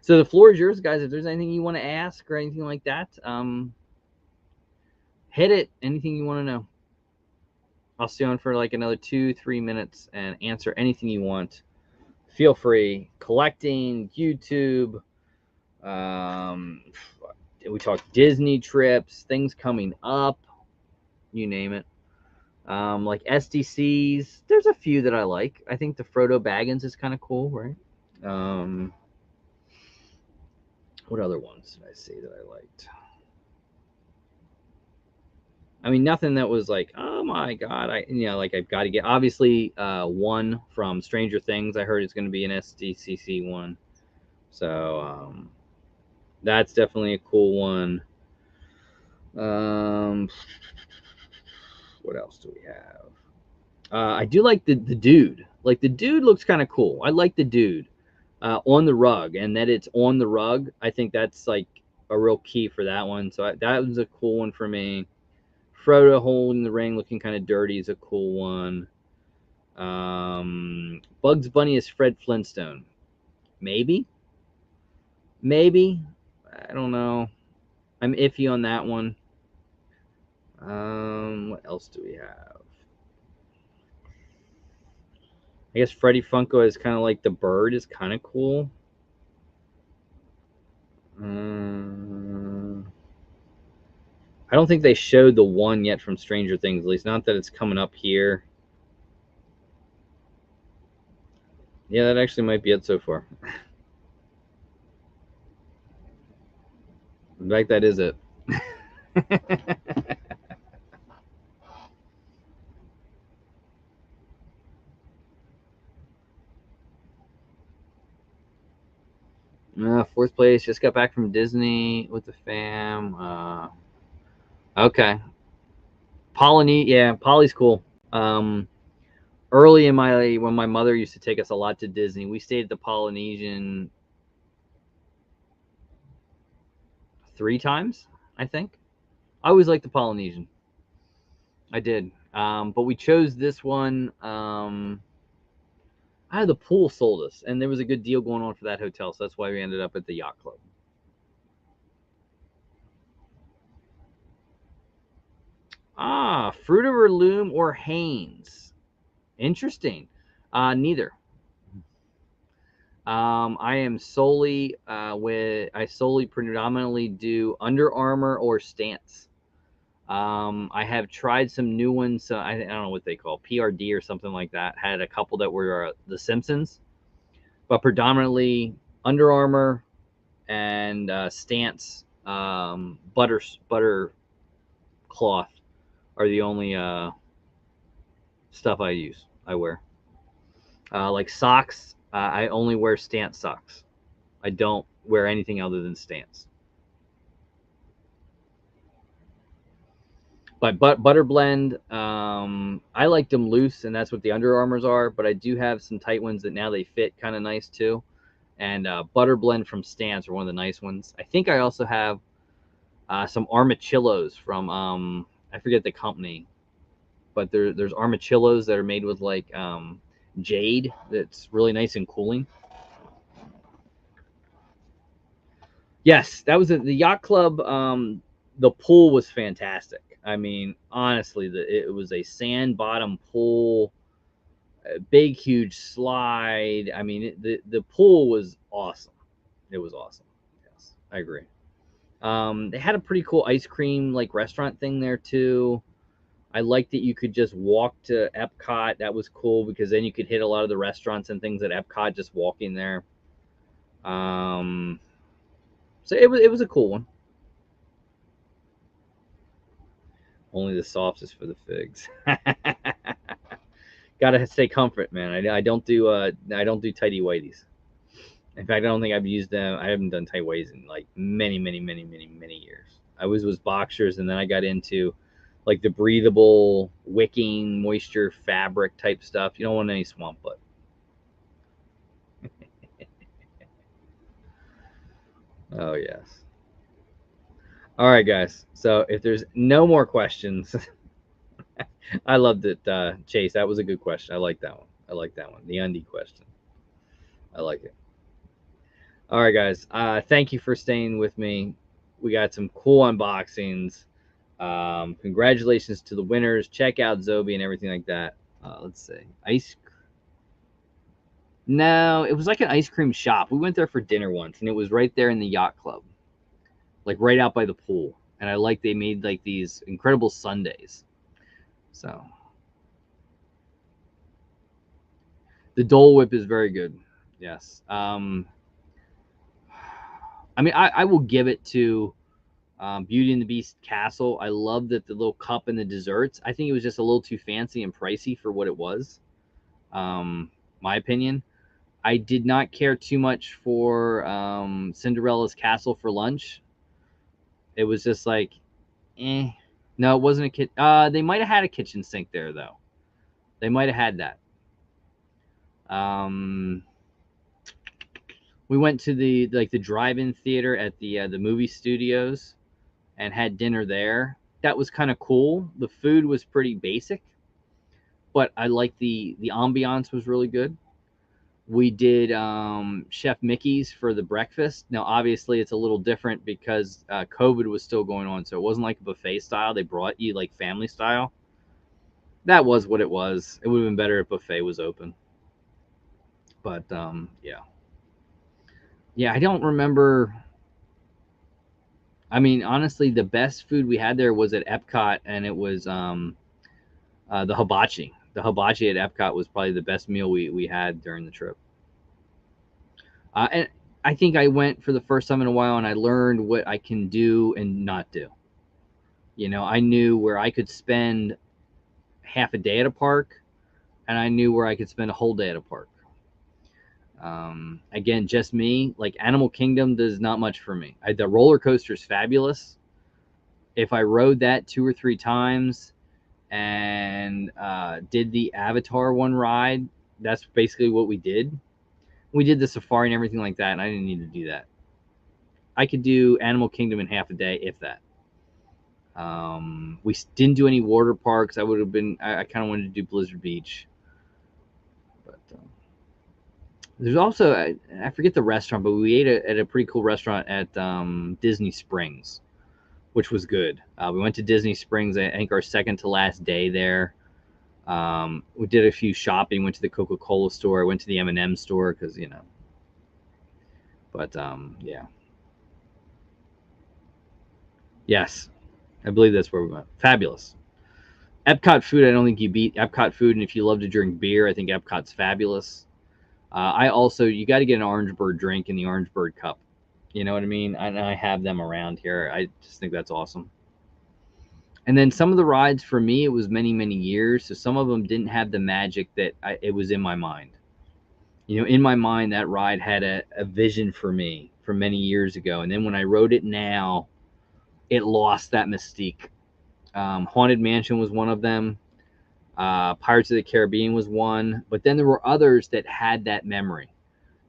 So the floor is yours, guys. If there's anything you want to ask or anything like that, hit it. Anything you want to know. I'll stay on for like another 2-3 minutes and answer anything you want. Feel free. Collecting, YouTube. We talk Disney trips, things coming up. You name it. Like SDCs, there's a few that I like. I think the Frodo Baggins is kind of cool, right? What other ones did I see that I liked? I mean, nothing that was like, oh my god, like I've got to get. Obviously, one from Stranger Things. I heard it's going to be an SDCC one, so that's definitely a cool one. What else do we have? I do like the dude. Like the dude looks kind of cool. I like the dude on the rug, and that it's on the rug. I think that's like a real key for that one. So that was a cool one for me. Frodo holding the ring, looking kind of dirty, is a cool one. Bugs Bunny is Fred Flintstone. Maybe. I don't know. I'm iffy on that one. What else do we have? I guess Freddy Funko is kind of like the bird is kind of cool. I don't think they showed the one yet from Stranger Things, at least not that it's coming up here. Yeah, that actually might be it so far. In fact, that is it. Fourth place, just got back from Disney with the fam. Okay. Polly's cool. Early in when my mother used to take us a lot to Disney, we stayed at the Polynesian 3 times, I think. I always liked the Polynesian. I did. But we chose this one. The pool sold us, and there was a good deal going on for that hotel, so that's why we ended up at the Yacht Club. Fruit of the Loom or Hanes. Interesting. Neither. I am solely I solely predominantly do Under Armour or Stance. I have tried some new ones. I don't know what they call PRD or something like that. Had a couple that were the Simpsons, but predominantly Under Armour and Stance. Butter cloth are the only stuff I wear. Like socks, I only wear Stance socks. I don't wear anything other than Stance. But Butter Blend, I like them loose, and that's what the Under Armours are. But I do have some tight ones that now they fit kind of nice too. And Butter Blend from Stance are one of the nice ones. I think I also have some Armachillos from I forget the company, but there's Armachillos that are made with like jade that's really nice and cooling. Yes, that was the Yacht Club. The pool was fantastic. I mean, honestly, it was a sand bottom pool, a big, huge slide. I mean, the pool was awesome. It was awesome. Yes, I agree. They had a pretty cool ice cream like restaurant thing there too. I liked that you could just walk to Epcot. That was cool because then you could hit a lot of the restaurants and things at Epcot just walking there. So it was a cool one. Only the softs is for the figs. Gotta stay comfort, man. I don't do tighty whities. In fact, I don't think I've used them. I haven't done tight whities in like many years. I was boxers, and then I got into like the breathable wicking moisture fabric type stuff. You don't want any swamp butt. Oh yes. All right, guys. So if there's no more questions, I loved it, Chase. That was a good question. I like that one. The undie question. I like it. All right, guys. Thank you for staying with me. We got some cool unboxings. Congratulations to the winners. Check out Zobie and everything like that. Let's see. No, it was like an ice cream shop. We went there for dinner once, and it was right there in the Yacht Club, like right out by the pool. And I like they made like these incredible sundaes. So The Dole Whip is very good. Yes. I mean, I will give it to Beauty and the Beast Castle. I love that the little cup and the desserts. I think it was just a little too fancy and pricey for what it was. My opinion. I did not care too much for Cinderella's Castle for lunch. It was just like, eh. No, it wasn't a kit. They might have had a kitchen sink there though. They might have had that. We went to the drive-in theater at the movie studios and had dinner there. That was kind of cool. The food was pretty basic, but I liked the ambiance was really good. We did Chef Mickey's for the breakfast. Now, obviously, it's a little different because COVID was still going on, so it wasn't like a buffet style. They brought you like family style. That was what it was. It would have been better if buffet was open. But yeah, I don't remember. I mean, honestly, the best food we had there was at Epcot, and it was the hibachi. The hibachi at Epcot was probably the best meal we had during the trip. And I think I went for the first time in a while, and I learned what I can do and not do. You know, I knew where I could spend half a day at a park, and I knew where I could spend a whole day at a park. Again, just me. Like Animal Kingdom does not much for me. The roller coaster is fabulous. If I rode that 2 or 3 times and did the Avatar one ride, that's basically what we did. We did the safari and everything like that, and I didn't need to do that. I could do Animal Kingdom in half a day, if that. We didn't do any water parks. I would have been. I kind of wanted to do Blizzard Beach, but there's also I forget the restaurant, but we ate at a pretty cool restaurant at Disney Springs, which was good. We went to Disney Springs. I think our second to last day there. We did a few shopping. Went to the Coca-Cola store. Went to the M&M store because you know. But yeah. Yes, I believe that's where we went. Fabulous. Epcot food, I don't think you beat Epcot food. And if you love to drink beer, I think Epcot's fabulous. I also, you got to get an Orange Bird drink in the Orange Bird cup. You know what I mean? And I have them around here. I just think that's awesome. And then some of the rides for me, it was many, many years. So some of them didn't have the magic that it was in my mind. You know, in my mind, that ride had a vision for me from many years ago. And then when I rode it now, it lost that mystique. Haunted Mansion was one of them. Pirates of the Caribbean was one. But then there were others that had that memory.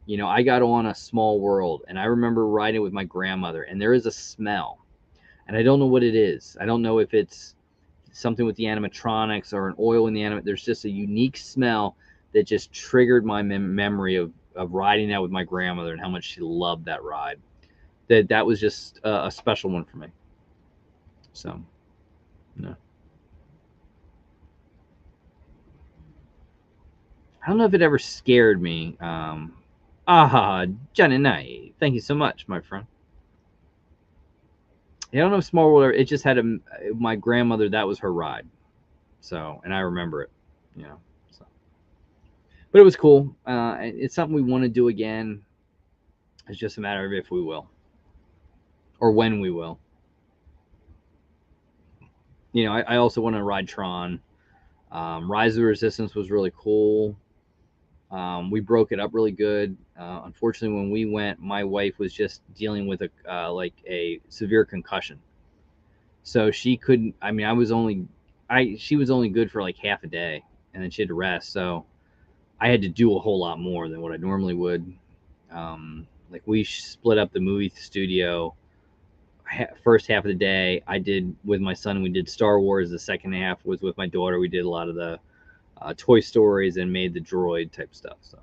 You know, I got on A Small World, and I remember riding it with my grandmother, and there is a smell. And I don't know what it is. I don't know if it's something with the animatronics or an oil in the animatronics. There's just a unique smell that just triggered my memory of riding that with my grandmother and how much she loved that ride. That was just a special one for me. So, no. I don't know if it ever scared me. Johnny Knight. Thank you so much, my friend. I don't know if Small World. It just had my grandmother. That was her ride. So, and I remember it. You know. So, but it was cool. It's something we want to do again. It's just a matter of if we will, or when we will. You know, I also want to ride Tron. Rise of the Resistance was really cool. We broke it up really good. Unfortunately, when we went, my wife was just dealing with a severe concussion, so she couldn't. I mean, she was only good for like half a day, and then she had to rest. So I had to do a whole lot more than what I normally would. Like we split up the movie studio. First half of the day I did with my son. We did Star Wars. The second half was with my daughter. We did a lot of the Toy Stories and made the droid type stuff. So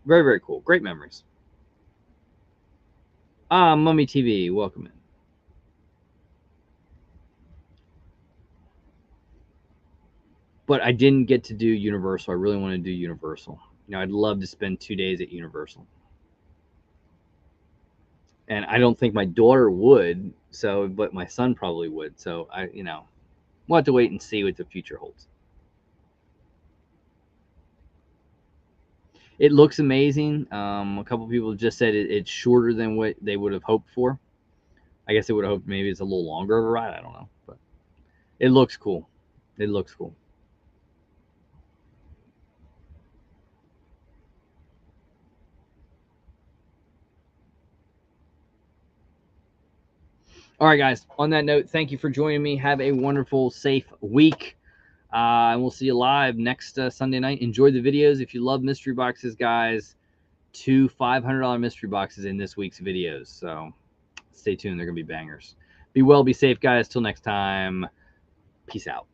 very, very cool. Great memories. Mummy TV, welcome in. But I didn't get to do Universal. I really want to do Universal. You know, I'd love to spend 2 days at Universal. And I don't think my daughter would, but my son probably would. So we'll have to wait and see what the future holds. It looks amazing. A couple people just said it's shorter than what they would have hoped for. I guess they would have hoped maybe it's a little longer of a ride. I don't know, but it looks cool. It looks cool. All right, guys. On that note, thank you for joining me. Have a wonderful, safe week. And we'll see you live next Sunday night. Enjoy the videos. If you love mystery boxes, guys, 2 $500 mystery boxes in this week's videos. So stay tuned. They're going to be bangers. Be well, be safe, guys. Till next time. Peace out.